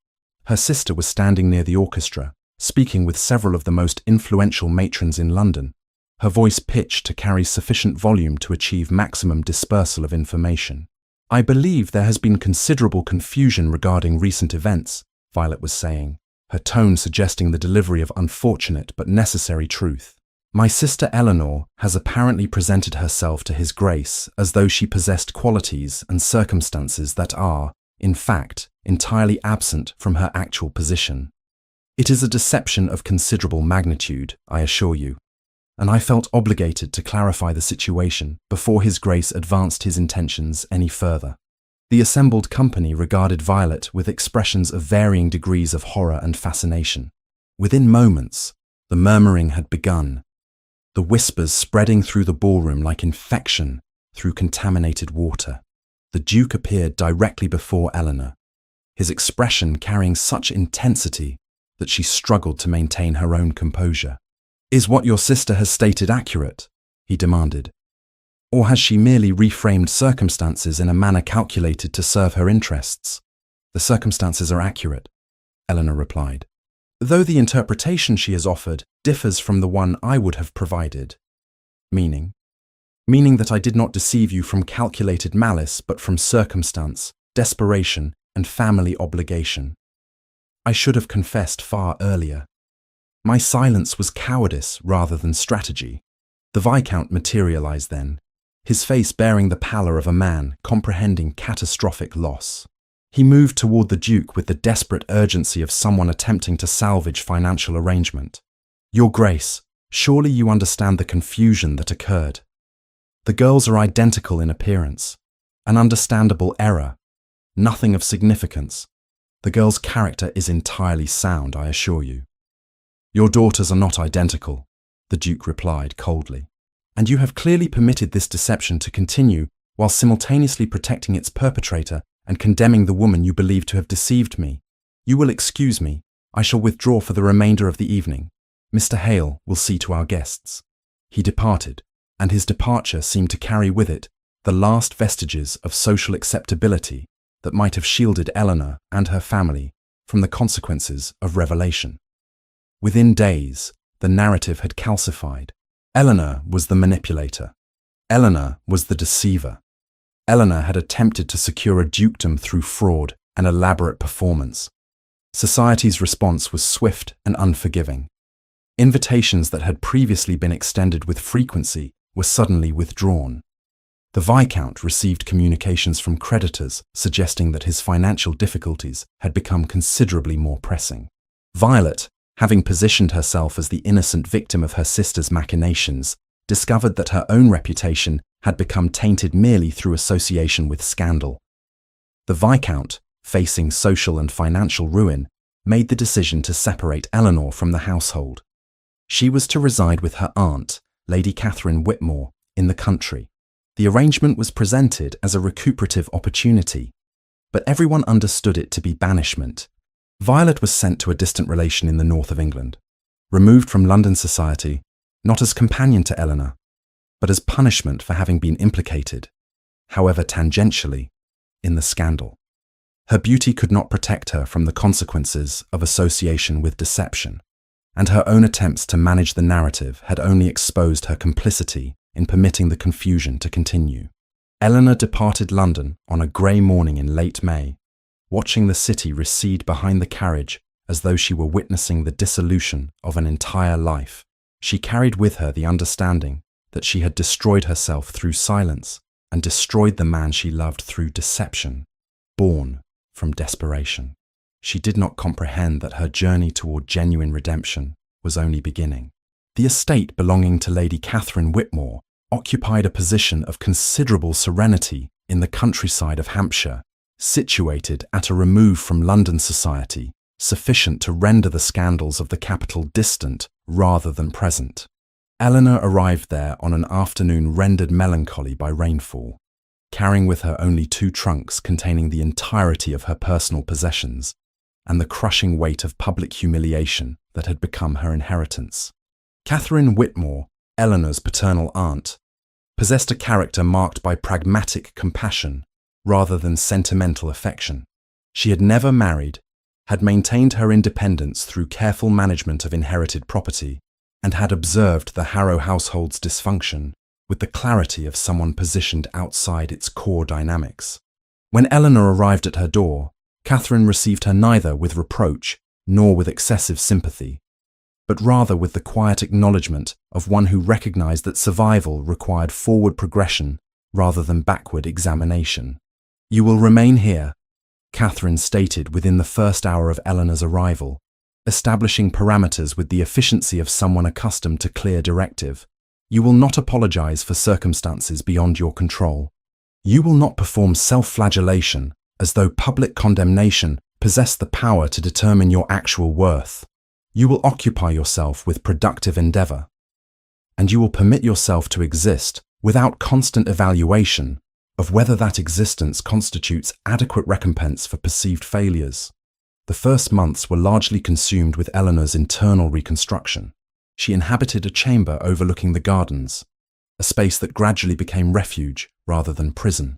Her sister was standing near the orchestra, speaking with several of the most influential matrons in London, her voice pitched to carry sufficient volume to achieve maximum dispersal of information. "I believe there has been considerable confusion regarding recent events," Violet was saying, her tone suggesting the delivery of unfortunate but necessary truth. "My sister Eleanor has apparently presented herself to His Grace as though she possessed qualities and circumstances that are, in fact, entirely absent from her actual position. It is a deception of considerable magnitude, I assure you, and I felt obligated to clarify the situation before His Grace advanced his intentions any further." The assembled company regarded Violet with expressions of varying degrees of horror and fascination. Within moments, the murmuring had begun, the whispers spreading through the ballroom like infection through contaminated water. The Duke appeared directly before Eleanor, his expression carrying such intensity that she struggled to maintain her own composure. "Is what your sister has stated accurate?" he demanded. "Or has she merely reframed circumstances in a manner calculated to serve her interests?" "The circumstances are accurate," Eleanor replied. though the interpretation she has offered differs from the one I would have provided. Meaning that I did not deceive you from calculated malice, but from circumstance, desperation, and family obligation. I should have confessed far earlier. My silence was cowardice rather than strategy. The Viscount materialized then, his face bearing the pallor of a man comprehending catastrophic loss. He moved toward the Duke with the desperate urgency of someone attempting to salvage financial arrangement. Your Grace, surely you understand the confusion that occurred. The girls are identical in appearance. An understandable error. Nothing of significance. The girl's character is entirely sound, I assure you. Your daughters are not identical, the Duke replied coldly, and you have clearly permitted this deception to continue while simultaneously protecting its perpetrator and condemning the woman you believe to have deceived me. You will excuse me. I shall withdraw for the remainder of the evening. Mr. Hale will see to our guests. He departed, and his departure seemed to carry with it the last vestiges of social acceptability that might have shielded Eleanor and her family from the consequences of revelation. Within days, the narrative had calcified. Eleanor was the manipulator. Eleanor was the deceiver. Eleanor had attempted to secure a dukedom through fraud and elaborate performance. Society's response was swift and unforgiving. Invitations that had previously been extended with frequency were suddenly withdrawn. The Viscount received communications from creditors suggesting that his financial difficulties had become considerably more pressing. Violet, having positioned herself as the innocent victim of her sister's machinations, discovered that her own reputation had become tainted merely through association with scandal. The Viscount, facing social and financial ruin, made the decision to separate Eleanor from the household. She was to reside with her aunt, Lady Catherine Whitmore, in the country. The arrangement was presented as a recuperative opportunity, but everyone understood it to be banishment. Violet was sent to a distant relation in the north of England, removed from London society, not as companion to Eleanor, but as punishment for having been implicated, however tangentially, in the scandal. Her beauty could not protect her from the consequences of association with deception, and her own attempts to manage the narrative had only exposed her complicity in permitting the confusion to continue. Eleanor departed London on a grey morning in late May, watching the city recede behind the carriage as though she were witnessing the dissolution of an entire life. She carried with her the understanding that she had destroyed herself through silence and destroyed the man she loved through deception, born from desperation. She did not comprehend that her journey toward genuine redemption was only beginning. The estate belonging to Lady Catherine Whitmore occupied a position of considerable serenity in the countryside of Hampshire, situated at a remove from London society, sufficient to render the scandals of the capital distant rather than present. Eleanor arrived there on an afternoon rendered melancholy by rainfall, carrying with her only 2 trunks containing the entirety of her personal possessions and the crushing weight of public humiliation that had become her inheritance. Catherine Whitmore, Eleanor's paternal aunt, possessed a character marked by pragmatic compassion rather than sentimental affection. She had never married, had maintained her independence through careful management of inherited property, and had observed the Harrow household's dysfunction with the clarity of someone positioned outside its core dynamics. When Eleanor arrived at her door, Catherine received her neither with reproach nor with excessive sympathy, but rather with the quiet acknowledgement of one who recognized that survival required forward progression rather than backward examination. "You will remain here," Catherine stated within the first hour of Eleanor's arrival, establishing parameters with the efficiency of someone accustomed to clear directive. "You will not apologize for circumstances beyond your control. You will not perform self-flagellation as though public condemnation possessed the power to determine your actual worth. You will occupy yourself with productive endeavor, and you will permit yourself to exist without constant evaluation of whether that existence constitutes adequate recompense for perceived failures." The first months were largely consumed with Eleanor's internal reconstruction. She inhabited a chamber overlooking the gardens, a space that gradually became refuge rather than prison.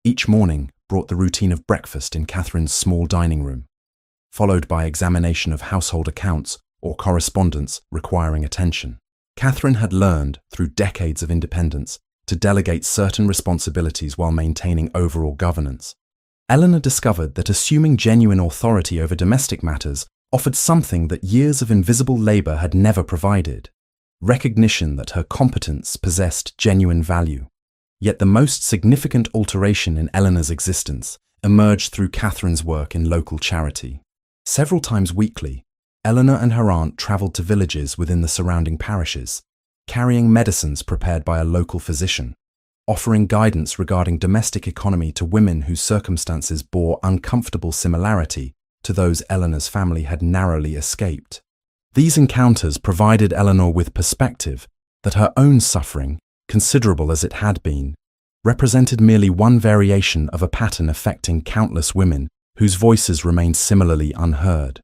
Each morning brought the routine of breakfast in Catherine's small dining room. followed by examination of household accounts or correspondence requiring attention. Catherine had learned, through decades of independence, to delegate certain responsibilities while maintaining overall governance. Eleanor discovered that assuming genuine authority over domestic matters offered something that years of invisible labor had never provided: recognition that her competence possessed genuine value. Yet the most significant alteration in Eleanor's existence emerged through Catherine's work in local charity. Several times weekly, Eleanor and her aunt travelled to villages within the surrounding parishes, carrying medicines prepared by a local physician, offering guidance regarding domestic economy to women whose circumstances bore uncomfortable similarity to those Eleanor's family had narrowly escaped. These encounters provided Eleanor with perspective that her own suffering, considerable as it had been, represented merely one variation of a pattern affecting countless women whose voices remained similarly unheard.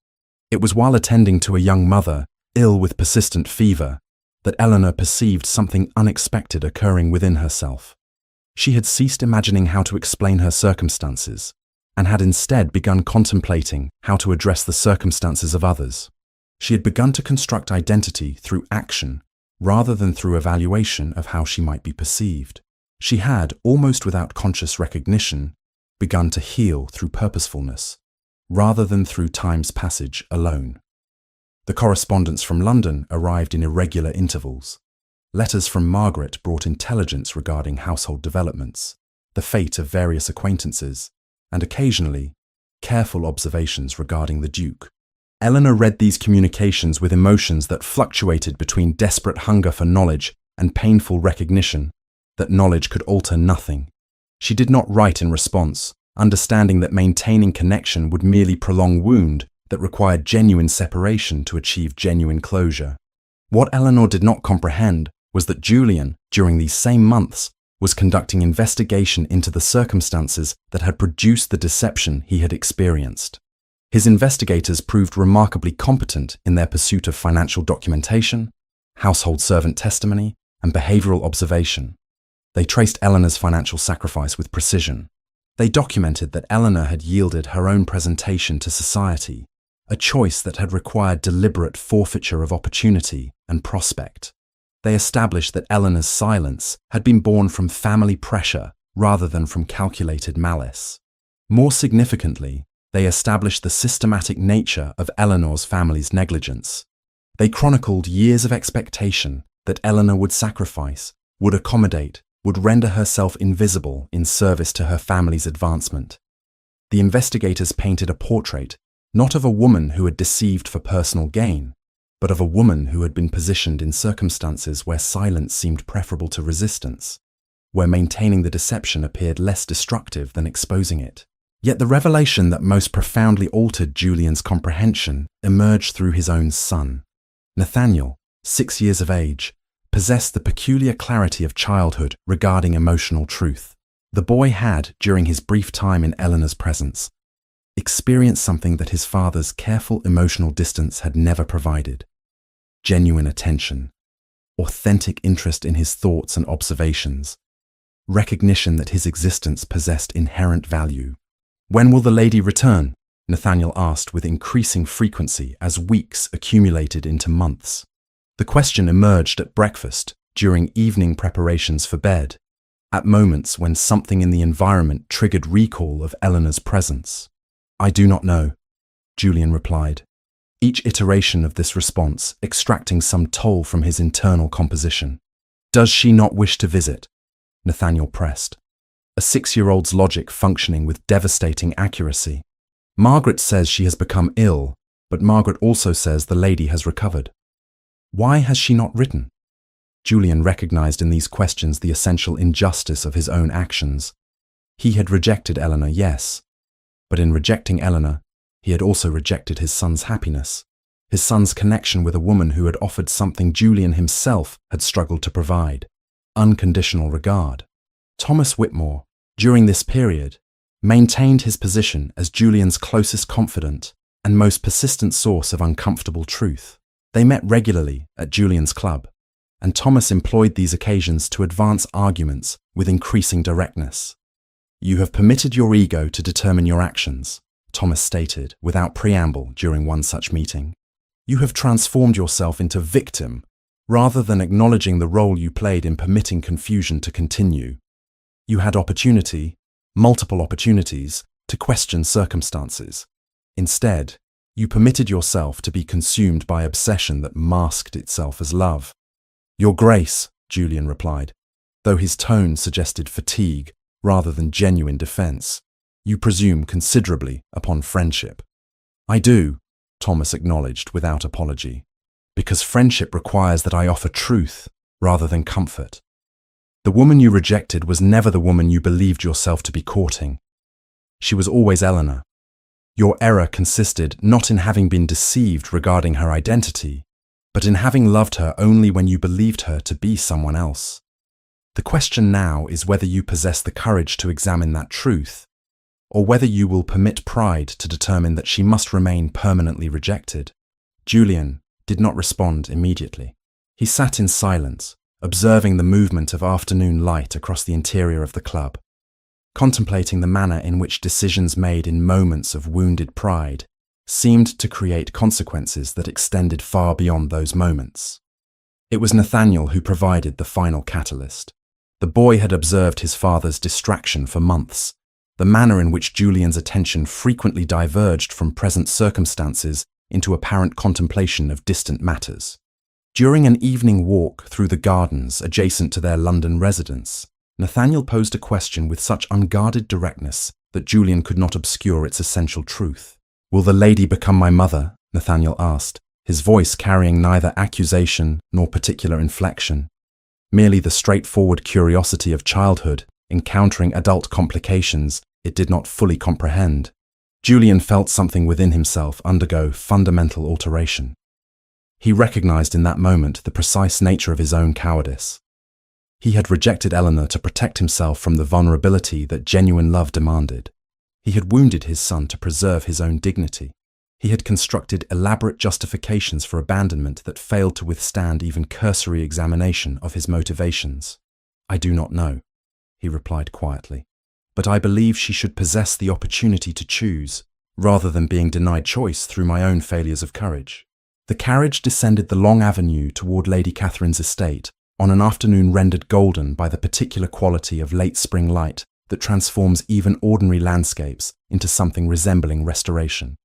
It was while attending to a young mother, ill with persistent fever, that Eleanor perceived something unexpected occurring within herself. She had ceased imagining how to explain her circumstances, and had instead begun contemplating how to address the circumstances of others. She had begun to construct identity through action, rather than through evaluation of how she might be perceived. She had, almost without conscious recognition, begun to heal through purposefulness, rather than through time's passage alone. The correspondence from London arrived in irregular intervals. Letters from Margaret brought intelligence regarding household developments, the fate of various acquaintances, and occasionally, careful observations regarding the Duke. Eleanor read these communications with emotions that fluctuated between desperate hunger for knowledge and painful recognition that knowledge could alter nothing. She did not write in response, understanding that maintaining connection would merely prolong wound that required genuine separation to achieve genuine closure. What Eleanor did not comprehend was that Julian, during these same months, was conducting investigation into the circumstances that had produced the deception he had experienced. His investigators proved remarkably competent in their pursuit of financial documentation, household servant testimony, and behavioral observation. They traced Eleanor's financial sacrifice with precision. They documented that Eleanor had yielded her own presentation to society, a choice that had required deliberate forfeiture of opportunity and prospect. They established that Eleanor's silence had been born from family pressure rather than from calculated malice. More significantly, they established the systematic nature of Eleanor's family's negligence. They chronicled years of expectation that Eleanor would sacrifice, would accommodate, would render herself invisible in service to her family's advancement. The investigators painted a portrait not of a woman who had deceived for personal gain, but of a woman who had been positioned in circumstances where silence seemed preferable to resistance, where maintaining the deception appeared less destructive than exposing it. Yet the revelation that most profoundly altered Julian's comprehension emerged through his own son. Nathaniel, 6 years of age, possessed the peculiar clarity of childhood regarding emotional truth. The boy had, during his brief time in Eleanor's presence, experienced something that his father's careful emotional distance had never provided: genuine attention, authentic interest in his thoughts and observations, recognition that his existence possessed inherent value. "When will the lady return?" Nathaniel asked with increasing frequency as weeks accumulated into months. The question emerged at breakfast, during evening preparations for bed, at moments when something in the environment triggered recall of Eleanor's presence. "I do not know," Julian replied, each iteration of this response extracting some toll from his internal composition. "Does she not wish to visit?" Nathaniel pressed, a 6-year-old's logic functioning with devastating accuracy. "Margaret says she has become ill, but Margaret also says the lady has recovered. Why has she not written?" Julian recognized in these questions the essential injustice of his own actions. He had rejected Eleanor, yes, but in rejecting Eleanor, he had also rejected his son's happiness, his son's connection with a woman who had offered something Julian himself had struggled to provide: unconditional regard. Thomas Whitmore, during this period, maintained his position as Julian's closest confidant and most persistent source of uncomfortable truth. They met regularly at Julian's club, and Thomas employed these occasions to advance arguments with increasing directness. "You have permitted your ego to determine your actions," Thomas stated, without preamble during one such meeting. You have transformed yourself into victim, rather than acknowledging the role you played in permitting confusion to continue. You had opportunity, multiple opportunities, to question circumstances. Instead, you permitted yourself to be consumed by obsession that masked itself as love. Your Grace, Julian replied, though his tone suggested fatigue rather than genuine defense. You presume considerably upon friendship. I do, Thomas acknowledged without apology, because friendship requires that I offer truth rather than comfort. The woman you rejected was never the woman you believed yourself to be courting. She was always Eleanor. Your error consisted not in having been deceived regarding her identity, but in having loved her only when you believed her to be someone else. The question now is whether you possess the courage to examine that truth, or whether you will permit pride to determine that she must remain permanently rejected. Julian did not respond immediately. He sat in silence, observing the movement of afternoon light across the interior of the club, contemplating the manner in which decisions made in moments of wounded pride seemed to create consequences that extended far beyond those moments. It was Nathaniel who provided the final catalyst. The boy had observed his father's distraction for months, the manner in which Julian's attention frequently diverged from present circumstances into apparent contemplation of distant matters. During an evening walk through the gardens adjacent to their London residence, Nathaniel posed a question with such unguarded directness that Julian could not obscure its essential truth. "Will the lady become my mother?" Nathaniel asked, his voice carrying neither accusation nor particular inflection, merely the straightforward curiosity of childhood encountering adult complications it did not fully comprehend. Julian felt something within himself undergo fundamental alteration. He recognized in that moment the precise nature of his own cowardice. He had rejected Eleanor to protect himself from the vulnerability that genuine love demanded. He had wounded his son to preserve his own dignity. He had constructed elaborate justifications for abandonment that failed to withstand even cursory examination of his motivations. "I do not know," he replied quietly, "but I believe she should possess the opportunity to choose, rather than being denied choice through my own failures of courage." The carriage descended the long avenue toward Lady Catherine's estate on an afternoon rendered golden by the particular quality of late spring light that transforms even ordinary landscapes into something resembling restoration.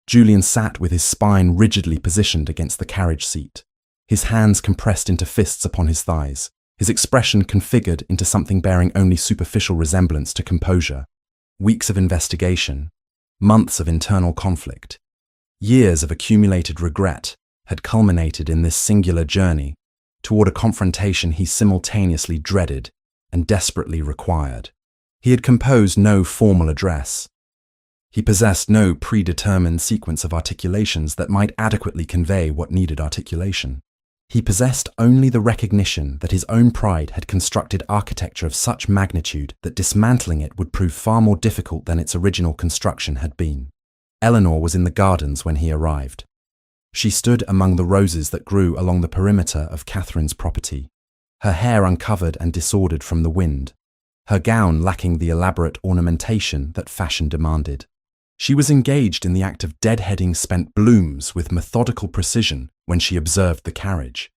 Julian sat with his spine rigidly positioned against the carriage seat, his hands compressed into fists upon his thighs, his expression configured into something bearing only superficial resemblance to composure. Weeks of investigation, months of internal conflict, years of accumulated regret had culminated in this singular journey toward a confrontation he simultaneously dreaded and desperately required. He had composed no formal address. He possessed no predetermined sequence of articulations that might adequately convey what needed articulation. He possessed only the recognition that his own pride had constructed architecture of such magnitude that dismantling it would prove far more difficult than its original construction had been. Eleanor was in the gardens when he arrived. She stood among the roses that grew along the perimeter of Catherine's property, her hair uncovered and disordered from the wind, her gown lacking the elaborate ornamentation that fashion demanded. She was engaged in the act of deadheading spent blooms with methodical precision when she observed the carriage.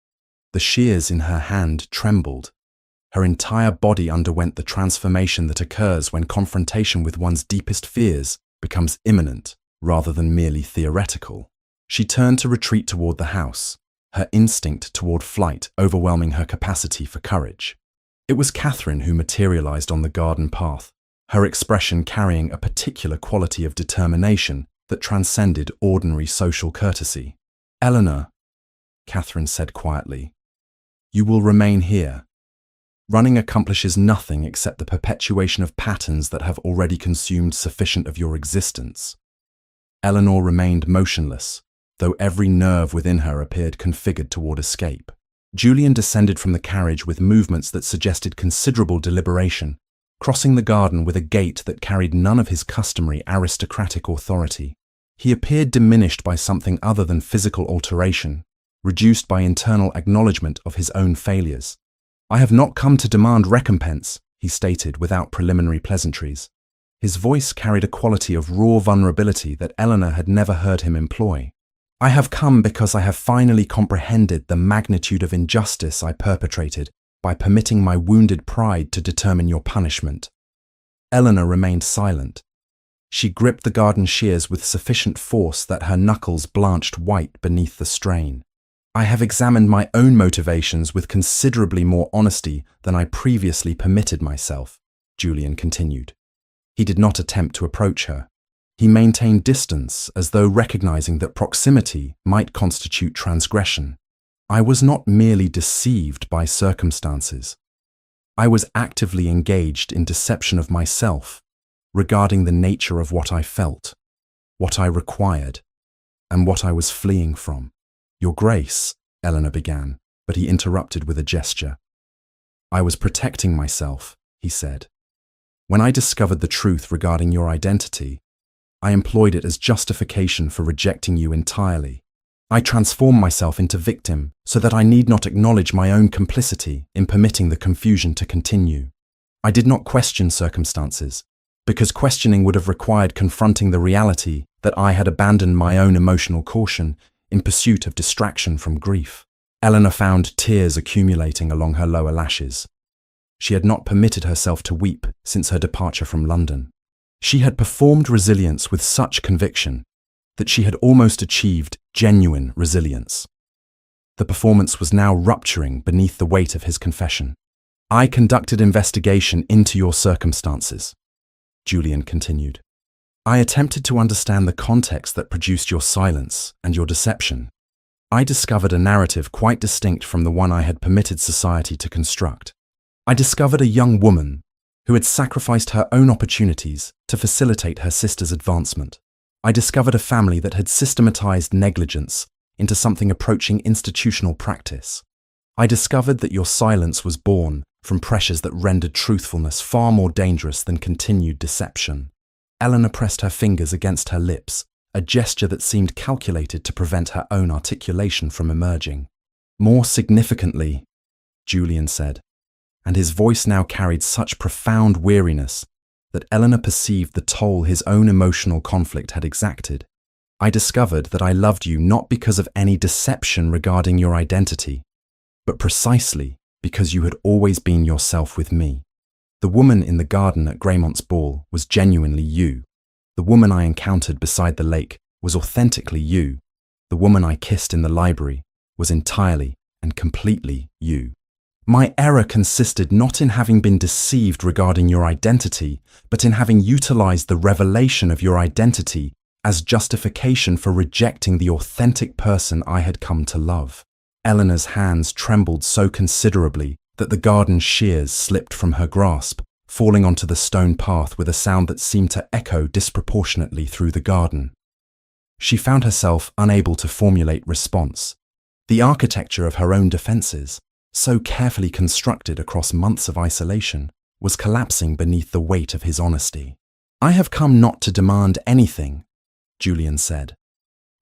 The shears in her hand trembled. Her entire body underwent the transformation that occurs when confrontation with one's deepest fears becomes imminent rather than merely theoretical. She turned to retreat toward the house, her instinct toward flight overwhelming her capacity for courage. It was Catherine who materialized on the garden path, her expression carrying a particular quality of determination that transcended ordinary social courtesy. "Eleanor," Catherine said quietly, "you will remain here. Running accomplishes nothing except the perpetuation of patterns that have already consumed sufficient of your existence." Eleanor remained motionless, though every nerve within her appeared configured toward escape. Julian descended from the carriage with movements that suggested considerable deliberation, crossing the garden with a gait that carried none of his customary aristocratic authority. He appeared diminished by something other than physical alteration, reduced by internal acknowledgement of his own failures. "I have not come to demand recompense," he stated without preliminary pleasantries. His voice carried a quality of raw vulnerability that Eleanor had never heard him employ. "I have come because I have finally comprehended the magnitude of injustice I perpetrated by permitting my wounded pride to determine your punishment." Eleanor remained silent. She gripped the garden shears with sufficient force that her knuckles blanched white beneath the strain. "I have examined my own motivations with considerably more honesty than I previously permitted myself," Julian continued. He did not attempt to approach her. He maintained distance, as though recognizing that proximity might constitute transgression. "I was not merely deceived by circumstances. I was actively engaged in deception of myself regarding the nature of what I felt, what I required, and what I was fleeing from." "Your Grace," Eleanor began, but he interrupted with a gesture. "I was protecting myself," he said. "When I discovered the truth regarding your identity, I employed it as justification for rejecting you entirely. I transformed myself into victim so that I need not acknowledge my own complicity in permitting the confusion to continue. I did not question circumstances, because questioning would have required confronting the reality that I had abandoned my own emotional caution in pursuit of distraction from grief." Eleanor found tears accumulating along her lower lashes. She had not permitted herself to weep since her departure from London. She had performed resilience with such conviction that she had almost achieved genuine resilience. The performance was now rupturing beneath the weight of his confession. "I conducted investigation into your circumstances," Julian continued. "I attempted to understand the context that produced your silence and your deception. I discovered a narrative quite distinct from the one I had permitted society to construct. I discovered a young woman who had sacrificed her own opportunities to facilitate her sister's advancement. I discovered a family that had systematized negligence into something approaching institutional practice. I discovered that your silence was born from pressures that rendered truthfulness far more dangerous than continued deception." Eleanor pressed her fingers against her lips, a gesture that seemed calculated to prevent her own articulation from emerging. "More significantly," Julian said, and his voice now carried such profound weariness that Eleanor perceived the toll his own emotional conflict had exacted. "I discovered that I loved you not because of any deception regarding your identity, but precisely because you had always been yourself with me. The woman in the garden at Greymont's ball was genuinely you. The woman I encountered beside the lake was authentically you. The woman I kissed in the library was entirely and completely you. My error consisted not in having been deceived regarding your identity, but in having utilized the revelation of your identity as justification for rejecting the authentic person I had come to love." Eleanor's hands trembled so considerably that the garden shears slipped from her grasp, falling onto the stone path with a sound that seemed to echo disproportionately through the garden. She found herself unable to formulate response. The architecture of her own defenses, so carefully constructed across months of isolation, was collapsing beneath the weight of his honesty. "I have come not to demand anything," Julian said,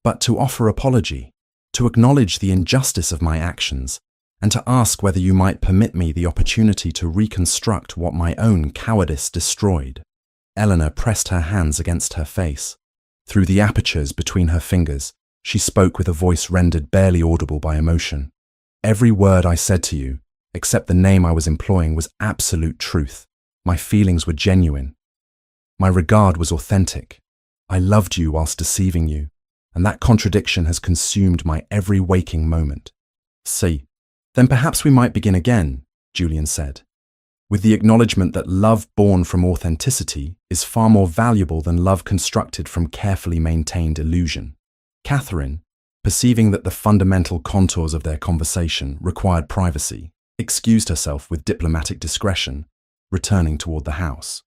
"but to offer apology, to acknowledge the injustice of my actions, and to ask whether you might permit me the opportunity to reconstruct what my own cowardice destroyed." Eleanor pressed her hands against her face. Through the apertures between her fingers, she spoke with a voice rendered barely audible by emotion. "Every word I said to you, except the name I was employing, was absolute truth. My feelings were genuine. My regard was authentic. I loved you whilst deceiving you, and that contradiction has consumed my every waking moment." "See, then perhaps we might begin again," Julian said, "with the acknowledgement that love born from authenticity is far more valuable than love constructed from carefully maintained illusion." Catherine, perceiving that the fundamental contours of their conversation required privacy, excused herself with diplomatic discretion, returning toward the house.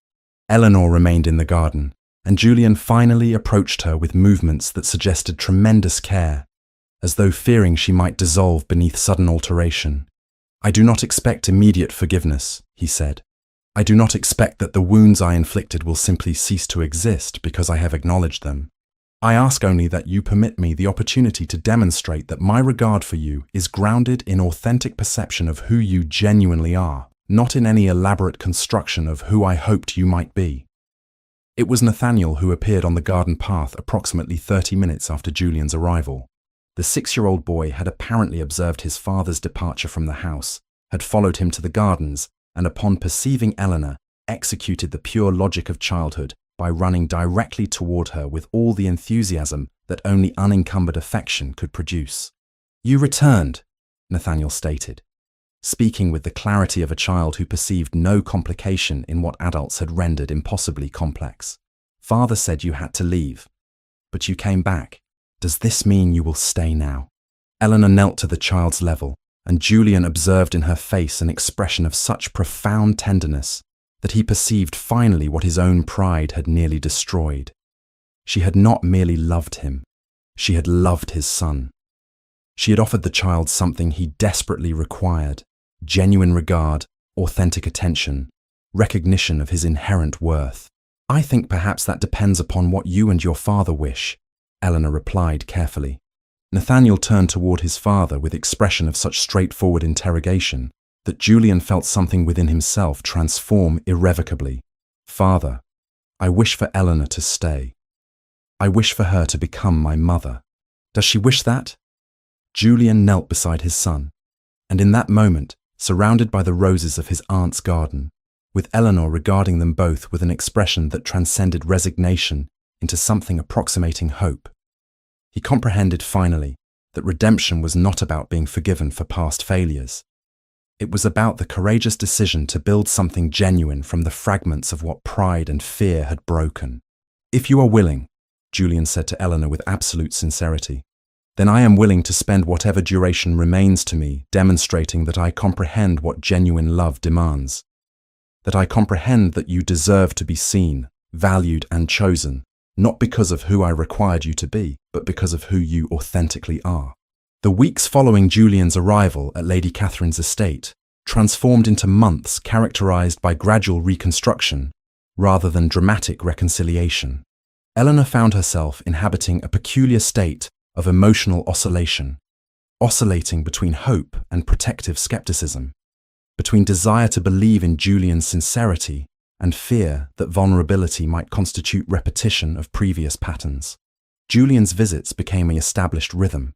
Eleanor remained in the garden, and Julian finally approached her with movements that suggested tremendous care, as though fearing she might dissolve beneath sudden alteration. "I do not expect immediate forgiveness," he said. "I do not expect that the wounds I inflicted will simply cease to exist because I have acknowledged them. I ask only that you permit me the opportunity to demonstrate that my regard for you is grounded in authentic perception of who you genuinely are, not in any elaborate construction of who I hoped you might be." It was Nathaniel who appeared on the garden path approximately 30 minutes after Julian's arrival. The 6-year-old boy had apparently observed his father's departure from the house, had followed him to the gardens, and upon perceiving Eleanor, executed the pure logic of childhood by running directly toward her with all the enthusiasm that only unencumbered affection could produce. "You returned," Nathaniel stated, speaking with the clarity of a child who perceived no complication in what adults had rendered impossibly complex. "Father said you had to leave, but you came back. Does this mean you will stay now?" Eleanor knelt to the child's level, and Julian observed in her face an expression of such profound tenderness that he perceived finally what his own pride had nearly destroyed. She had not merely loved him, she had loved his son. She had offered the child something he desperately required: genuine regard, authentic attention, recognition of his inherent worth. "I think perhaps that depends upon what you and your father wish," Eleanor replied carefully. Nathaniel turned toward his father with expression of such straightforward interrogation that Julian felt something within himself transform irrevocably. "Father, I wish for Eleanor to stay. I wish for her to become my mother." "Does she wish that?" Julian knelt beside his son, and in that moment, surrounded by the roses of his aunt's garden, with Eleanor regarding them both with an expression that transcended resignation into something approximating hope, he comprehended finally that redemption was not about being forgiven for past failures. It was about the courageous decision to build something genuine from the fragments of what pride and fear had broken. "If you are willing," Julian said to Eleanor with absolute sincerity, "then I am willing to spend whatever duration remains to me demonstrating that I comprehend what genuine love demands. That I comprehend that you deserve to be seen, valued, and chosen, not because of who I required you to be, but because of who you authentically are." The weeks following Julian's arrival at Lady Catherine's estate transformed into months characterized by gradual reconstruction rather than dramatic reconciliation. Eleanor found herself inhabiting a peculiar state of emotional oscillation, oscillating between hope and protective skepticism, between desire to believe in Julian's sincerity and fear that vulnerability might constitute repetition of previous patterns. Julian's visits became an established rhythm.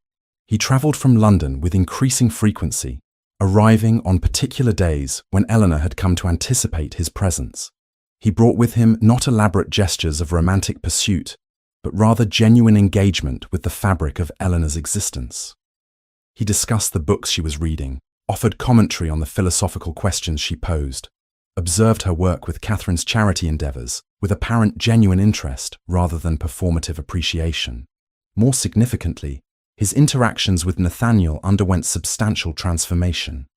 He travelled from London with increasing frequency, arriving on particular days when Eleanor had come to anticipate his presence. He brought with him not elaborate gestures of romantic pursuit, but rather genuine engagement with the fabric of Eleanor's existence. He discussed the books she was reading, offered commentary on the philosophical questions she posed, observed her work with Catherine's charity endeavours with apparent genuine interest rather than performative appreciation. More significantly, his interactions with Nathaniel underwent substantial transformation.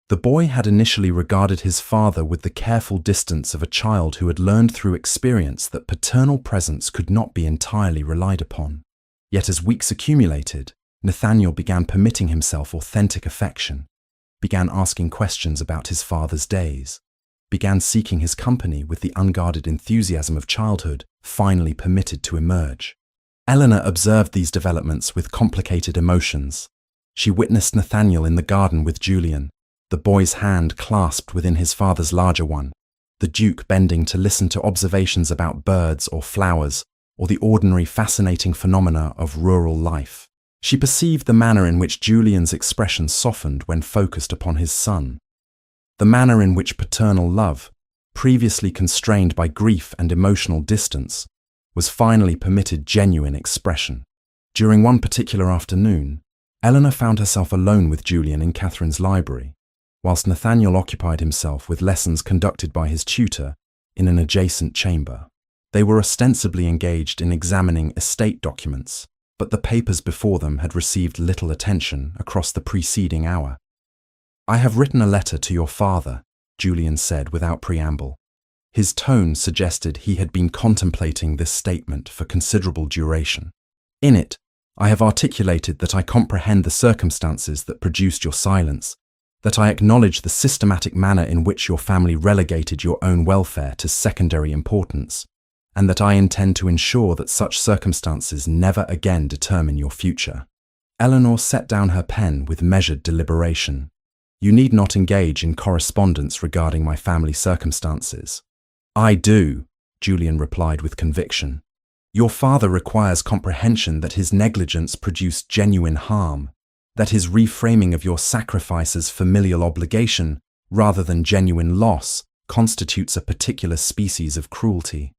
The boy had initially regarded his father with the careful distance of a child who had learned through experience that paternal presence could not be entirely relied upon. Yet as weeks accumulated, Nathaniel began permitting himself authentic affection, began asking questions about his father's days, began seeking his company with the unguarded enthusiasm of childhood finally permitted to emerge. Eleanor observed these developments with complicated emotions. She witnessed Nathaniel in the garden with Julian, the boy's hand clasped within his father's larger one, the Duke bending to listen to observations about birds or flowers, or the ordinary fascinating phenomena of rural life. She perceived the manner in which Julian's expression softened when focused upon his son, the manner in which paternal love, previously constrained by grief and emotional distance, was finally permitted genuine expression. During one particular afternoon, Eleanor found herself alone with Julian in Catherine's library, whilst Nathaniel occupied himself with lessons conducted by his tutor in an adjacent chamber. They were ostensibly engaged in examining estate documents, but the papers before them had received little attention across the preceding hour. "I have written a letter to your father," Julian said without preamble. His tone suggested he had been contemplating this statement for considerable duration. "In it, I have articulated that I comprehend the circumstances that produced your silence, that I acknowledge the systematic manner in which your family relegated your own welfare to secondary importance, and that I intend to ensure that such circumstances never again determine your future." Eleanor set down her pen with measured deliberation. "You need not engage in correspondence regarding my family circumstances." "I do," Julian replied with conviction. Your father requires comprehension that his negligence produced genuine harm, that his reframing of your sacrifice as familial obligation rather than genuine loss constitutes a particular species of cruelty.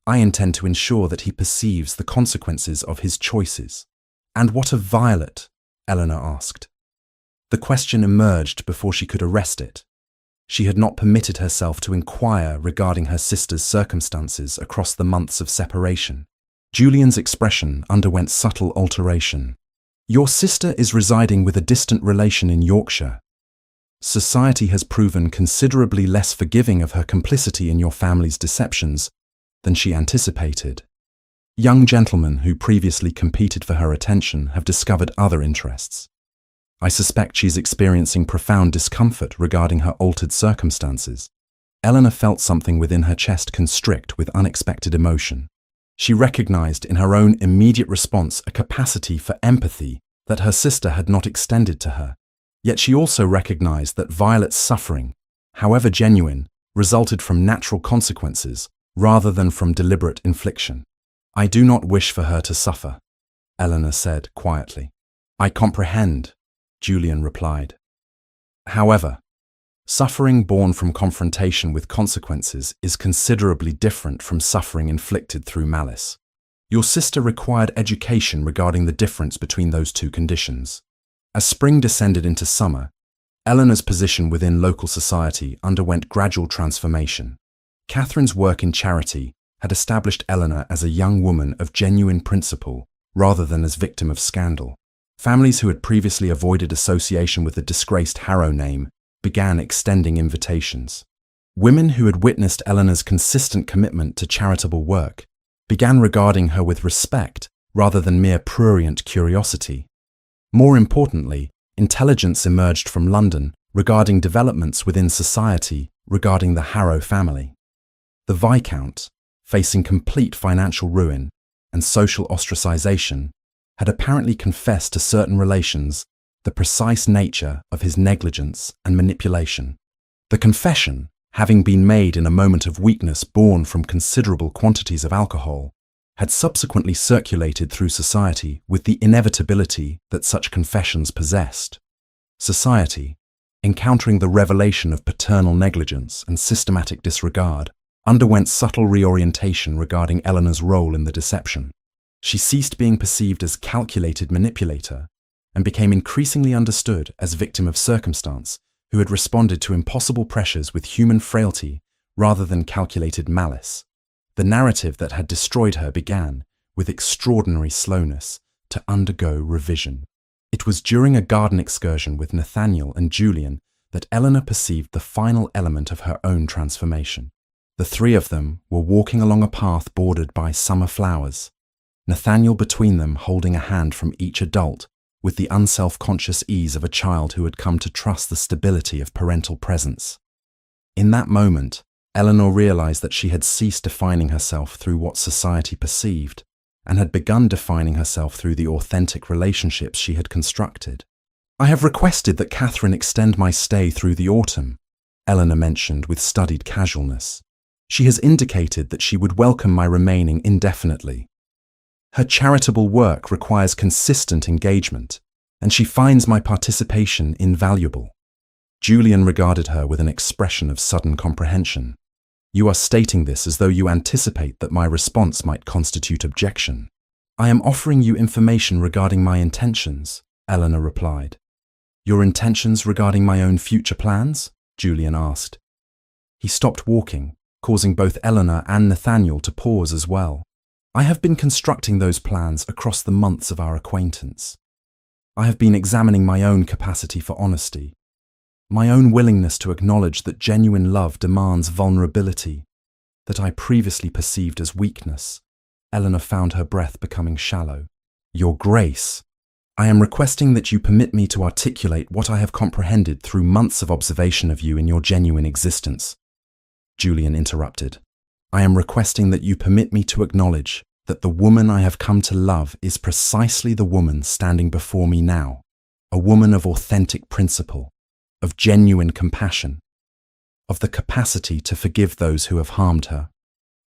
I intend to ensure that he perceives the consequences of his choices. And what of Violet? Eleanor asked. The question emerged before she could arrest it. She had not permitted herself to inquire regarding her sister's circumstances across the months of separation. Julian's expression underwent subtle alteration. Your sister is residing with a distant relation in Yorkshire. Society has proven considerably less forgiving of her complicity in your family's deceptions than she anticipated. Young gentlemen who previously competed for her attention have discovered other interests. I suspect she's experiencing profound discomfort regarding her altered circumstances. Eleanor felt something within her chest constrict with unexpected emotion. She recognized in her own immediate response a capacity for empathy that her sister had not extended to her. Yet she also recognized that Violet's suffering, however genuine, resulted from natural consequences rather than from deliberate infliction. I do not wish for her to suffer, Eleanor said quietly. I comprehend, Julian replied. However, suffering born from confrontation with consequences is considerably different from suffering inflicted through malice. Your sister required education regarding the difference between those two conditions. As spring descended into summer, Eleanor's position within local society underwent gradual transformation. Catherine's work in charity had established Eleanor as a young woman of genuine principle rather than as victim of scandal. Families who had previously avoided association with the disgraced Harrow name began extending invitations. Women who had witnessed Eleanor's consistent commitment to charitable work began regarding her with respect rather than mere prurient curiosity. More importantly, intelligence emerged from London regarding developments within society regarding the Harrow family. The Viscount, facing complete financial ruin and social ostracization, had apparently confessed to certain relations the precise nature of his negligence and manipulation. The confession, having been made in a moment of weakness born from considerable quantities of alcohol, had subsequently circulated through society with the inevitability that such confessions possessed. Society, encountering the revelation of paternal negligence and systematic disregard, underwent subtle reorientation regarding Eleanor's role in the deception. She ceased being perceived as calculated manipulator and became increasingly understood as victim of circumstance who had responded to impossible pressures with human frailty rather than calculated malice. The narrative that had destroyed her began, with extraordinary slowness, to undergo revision. It was during a garden excursion with Nathaniel and Julian that Eleanor perceived the final element of her own transformation. The three of them were walking along a path bordered by summer flowers, Nathaniel between them holding a hand from each adult with the unself-conscious ease of a child who had come to trust the stability of parental presence. In that moment, Eleanor realized that she had ceased defining herself through what society perceived and had begun defining herself through the authentic relationships she had constructed. I have requested that Catherine extend my stay through the autumn, Eleanor mentioned with studied casualness. She has indicated that she would welcome my remaining indefinitely. Her charitable work requires consistent engagement, and she finds my participation invaluable. Julian regarded her with an expression of sudden comprehension. You are stating this as though you anticipate that my response might constitute objection. I am offering you information regarding my intentions, Eleanor replied. Your intentions regarding my own future plans? Julian asked. He stopped walking, causing both Eleanor and Nathaniel to pause as well. I have been constructing those plans across the months of our acquaintance. I have been examining my own capacity for honesty, my own willingness to acknowledge that genuine love demands vulnerability, that I previously perceived as weakness. Eleanor found her breath becoming shallow. Your Grace, I am requesting that you permit me to articulate what I have comprehended through months of observation of you in your genuine existence. Julian interrupted. I am requesting that you permit me to acknowledge that the woman I have come to love is precisely the woman standing before me now, a woman of authentic principle, of genuine compassion, of the capacity to forgive those who have harmed her.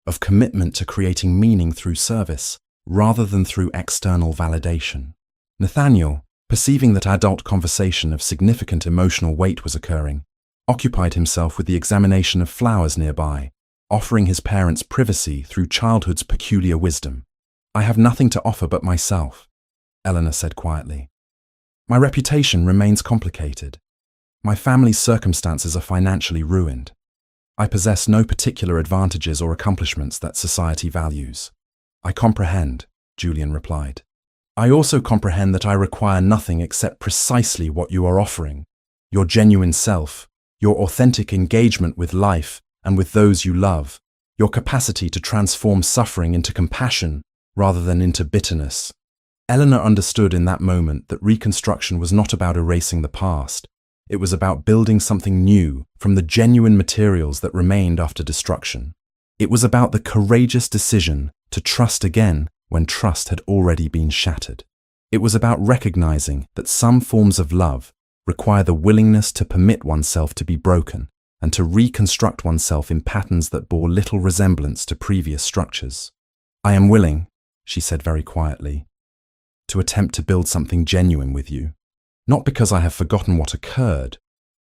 of commitment to creating meaning through service, rather than through external validation. Nathaniel, perceiving that adult conversation of significant emotional weight was occurring, occupied himself with the examination of flowers nearby, offering his parents privacy through childhood's peculiar wisdom. "I have nothing to offer but myself," Eleanor said quietly. "My reputation remains complicated. My family's circumstances are financially ruined. I possess no particular advantages or accomplishments that society values." "I comprehend," Julian replied. "I also comprehend that I require nothing except precisely what you are offering: your genuine self, your authentic engagement with life and with those you love, your capacity to transform suffering into compassion rather than into bitterness." Eleanor understood in that moment that reconstruction was not about erasing the past. It was about building something new from the genuine materials that remained after destruction. It was about the courageous decision to trust again when trust had already been shattered. It was about recognizing that some forms of love require the willingness to permit oneself to be broken and to reconstruct oneself in patterns that bore little resemblance to previous structures. "I am willing," she said very quietly, "to attempt to build something genuine with you. Not because I have forgotten what occurred,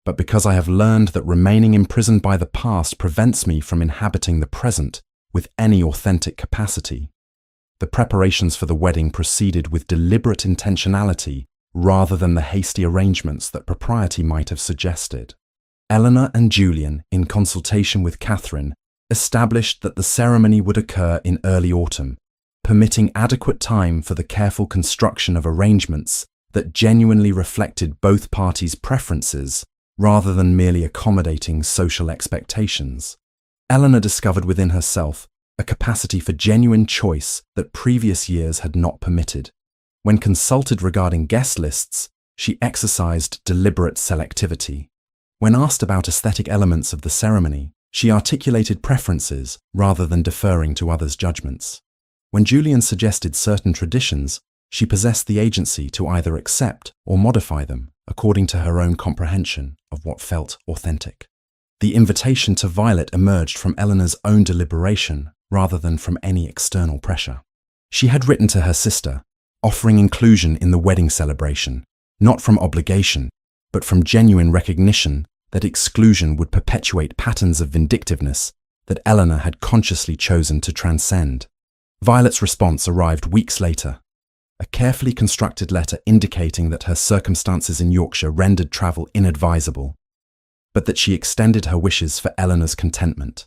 but because I have learned that remaining imprisoned by the past prevents me from inhabiting the present with any authentic capacity." The preparations for the wedding proceeded with deliberate intentionality rather than the hasty arrangements that propriety might have suggested. Eleanor and Julian, in consultation with Catherine, established that the ceremony would occur in early autumn, permitting adequate time for the careful construction of arrangements that genuinely reflected both parties' preferences rather than merely accommodating social expectations. Eleanor discovered within herself a capacity for genuine choice that previous years had not permitted. When consulted regarding guest lists, she exercised deliberate selectivity. When asked about aesthetic elements of the ceremony, she articulated preferences rather than deferring to others' judgments. When Julian suggested certain traditions, she possessed the agency to either accept or modify them according to her own comprehension of what felt authentic. The invitation to Violet emerged from Eleanor's own deliberation rather than from any external pressure. She had written to her sister, offering inclusion in the wedding celebration, not from obligation, but from genuine recognition that exclusion would perpetuate patterns of vindictiveness that Eleanor had consciously chosen to transcend. Violet's response arrived weeks later, a carefully constructed letter indicating that her circumstances in Yorkshire rendered travel inadvisable, but that she extended her wishes for Eleanor's contentment.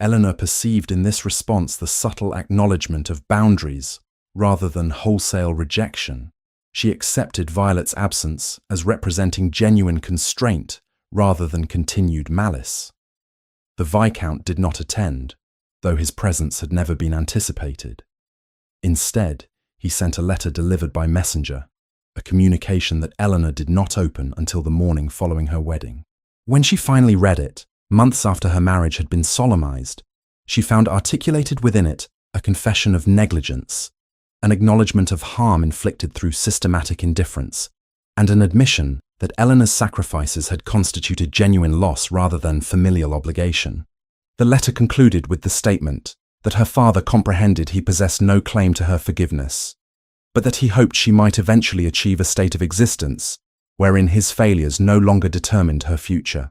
Eleanor perceived in this response the subtle acknowledgement of boundaries rather than wholesale rejection. She accepted Violet's absence as representing genuine constraint rather than continued malice. The Viscount did not attend, though his presence had never been anticipated. Instead, he sent a letter delivered by messenger, a communication that Eleanor did not open until the morning following her wedding. When she finally read it, months after her marriage had been solemnized, she found articulated within it a confession of negligence, an acknowledgement of harm inflicted through systematic indifference, and an admission that Eleanor's sacrifices had constituted genuine loss rather than familial obligation. The letter concluded with the statement that her father comprehended he possessed no claim to her forgiveness, but that he hoped she might eventually achieve a state of existence wherein his failures no longer determined her future.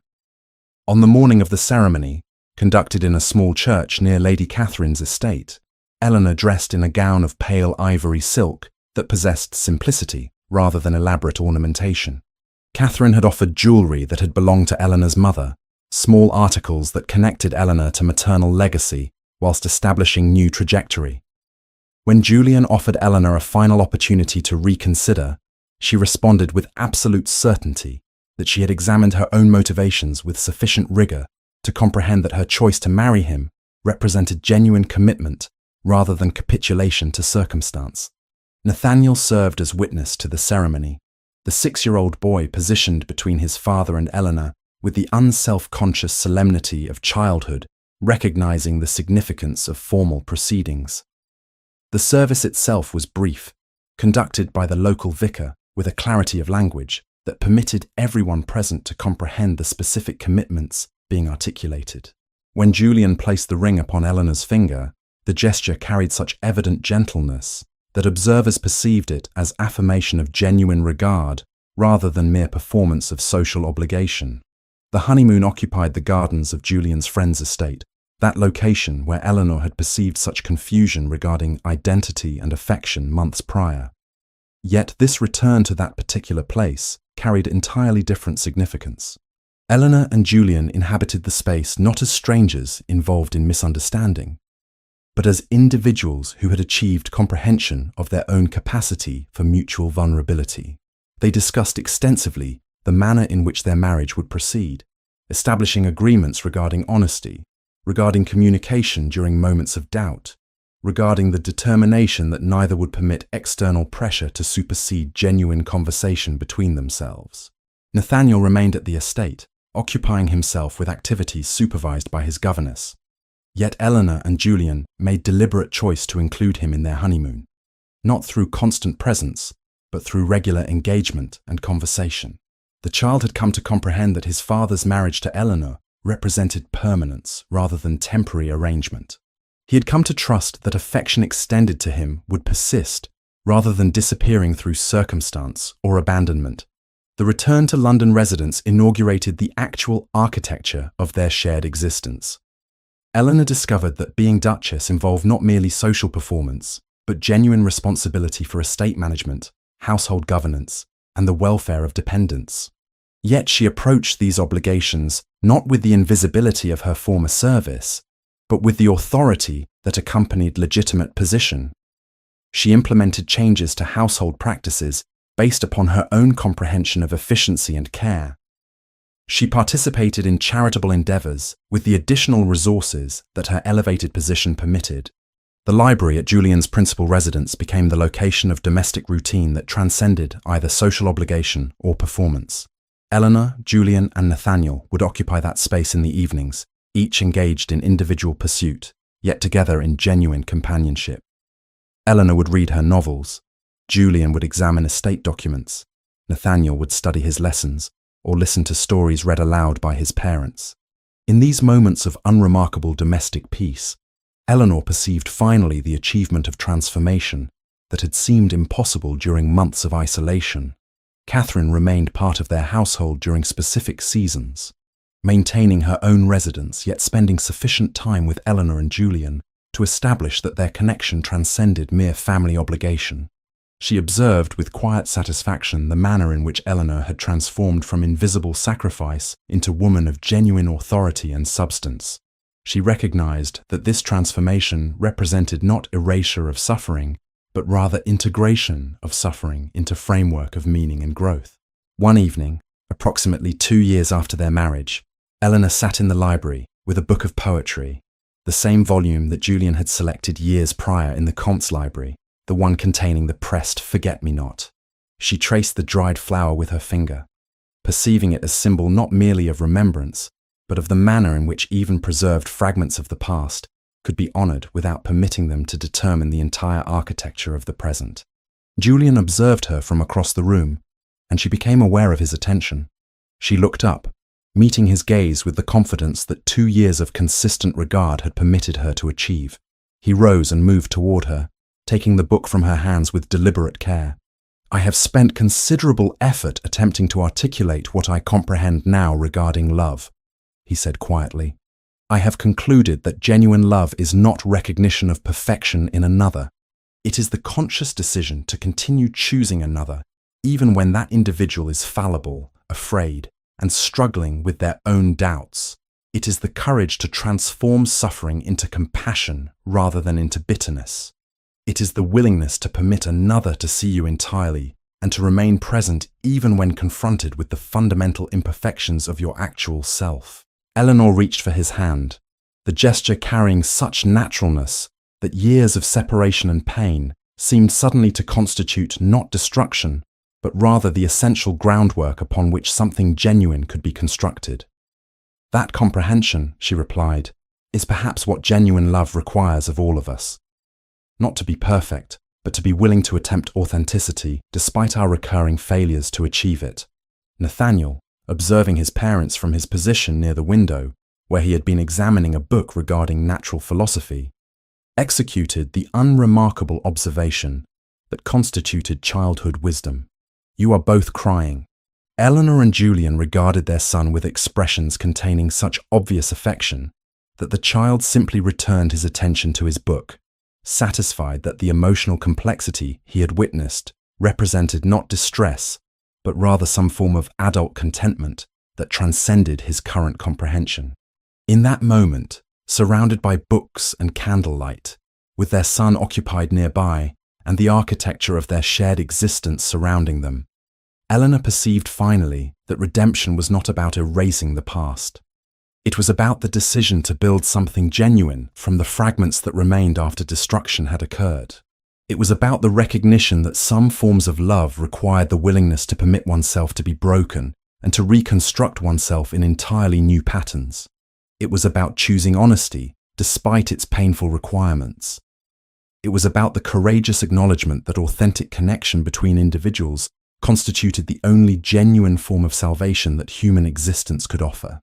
On the morning of the ceremony, conducted in a small church near Lady Catherine's estate, Eleanor dressed in a gown of pale ivory silk that possessed simplicity rather than elaborate ornamentation. Catherine had offered jewellery that had belonged to Eleanor's mother, small articles that connected Eleanor to maternal legacy whilst establishing new trajectory. When Julian offered Eleanor a final opportunity to reconsider, she responded with absolute certainty that she had examined her own motivations with sufficient rigour to comprehend that her choice to marry him represented genuine commitment rather than capitulation to circumstance. Nathaniel served as witness to the ceremony, the 6-year-old boy positioned between his father and Eleanor with the unself-conscious solemnity of childhood, recognizing the significance of formal proceedings. The service itself was brief, conducted by the local vicar with a clarity of language that permitted everyone present to comprehend the specific commitments being articulated. When Julian placed the ring upon Eleanor's finger, the gesture carried such evident gentleness that observers perceived it as affirmation of genuine regard rather than mere performance of social obligation. The honeymoon occupied the gardens of Julian's friend's estate, that location where Eleanor had perceived such confusion regarding identity and affection months prior. Yet this return to that particular place carried entirely different significance. Eleanor and Julian inhabited the space not as strangers involved in misunderstanding, but as individuals who had achieved comprehension of their own capacity for mutual vulnerability. They discussed extensively the manner in which their marriage would proceed, establishing agreements regarding honesty, regarding communication during moments of doubt, regarding the determination that neither would permit external pressure to supersede genuine conversation between themselves. Nathaniel remained at the estate, occupying himself with activities supervised by his governess. Yet Eleanor and Julian made deliberate choice to include him in their honeymoon, not through constant presence, but through regular engagement and conversation. The child had come to comprehend that his father's marriage to Eleanor represented permanence rather than temporary arrangement. He had come to trust that affection extended to him would persist rather than disappearing through circumstance or abandonment. The return to London residence inaugurated the actual architecture of their shared existence. Eleanor discovered that being Duchess involved not merely social performance, but genuine responsibility for estate management, household governance, and the welfare of dependents. Yet she approached these obligations not with the invisibility of her former service, but with the authority that accompanied legitimate position. She implemented changes to household practices based upon her own comprehension of efficiency and care. She participated in charitable endeavours with the additional resources that her elevated position permitted. The library at Julian's principal residence became the location of domestic routine that transcended either social obligation or performance. Eleanor, Julian, and Nathaniel would occupy that space in the evenings, each engaged in individual pursuit, yet together in genuine companionship. Eleanor would read her novels, Julian would examine estate documents, Nathaniel would study his lessons, or listen to stories read aloud by his parents. In these moments of unremarkable domestic peace, Eleanor perceived finally the achievement of transformation that had seemed impossible during months of isolation. Catherine remained part of their household during specific seasons, maintaining her own residence yet spending sufficient time with Eleanor and Julian to establish that their connection transcended mere family obligation. She observed with quiet satisfaction the manner in which Eleanor had transformed from invisible sacrifice into woman of genuine authority and substance. She recognized that this transformation represented not erasure of suffering, but rather integration of suffering into framework of meaning and growth. One evening, approximately 2 years after their marriage, Eleanor sat in the library with a book of poetry, the same volume that Julian had selected years prior in the Comte's library, the one containing the pressed forget-me-not. She traced the dried flower with her finger, perceiving it as symbol not merely of remembrance, but of the manner in which even preserved fragments of the past could be honoured without permitting them to determine the entire architecture of the present. Julian observed her from across the room, and she became aware of his attention. She looked up, meeting his gaze with the confidence that 2 years of consistent regard had permitted her to achieve. He rose and moved toward her, taking the book from her hands with deliberate care. "I have spent considerable effort attempting to articulate what I comprehend now regarding love," he said quietly. "I have concluded that genuine love is not recognition of perfection in another. It is the conscious decision to continue choosing another, even when that individual is fallible, afraid, and struggling with their own doubts. It is the courage to transform suffering into compassion rather than into bitterness. It is the willingness to permit another to see you entirely and to remain present even when confronted with the fundamental imperfections of your actual self." Eleanor reached for his hand, the gesture carrying such naturalness that years of separation and pain seemed suddenly to constitute not destruction, but rather the essential groundwork upon which something genuine could be constructed. "That comprehension," she replied, "is perhaps what genuine love requires of all of us. Not to be perfect, but to be willing to attempt authenticity despite our recurring failures to achieve it." Nathaniel, observing his parents from his position near the window, where he had been examining a book regarding natural philosophy, executed the unremarkable observation that constituted childhood wisdom. "You are both crying." Eleanor and Julian regarded their son with expressions containing such obvious affection that the child simply returned his attention to his book, satisfied that the emotional complexity he had witnessed represented not distress, but rather some form of adult contentment that transcended his current comprehension. In that moment, surrounded by books and candlelight, with their son occupied nearby and the architecture of their shared existence surrounding them, Eleanor perceived finally that redemption was not about erasing the past. It was about the decision to build something genuine from the fragments that remained after destruction had occurred. It was about the recognition that some forms of love required the willingness to permit oneself to be broken and to reconstruct oneself in entirely new patterns. It was about choosing honesty despite its painful requirements. It was about the courageous acknowledgement that authentic connection between individuals constituted the only genuine form of salvation that human existence could offer.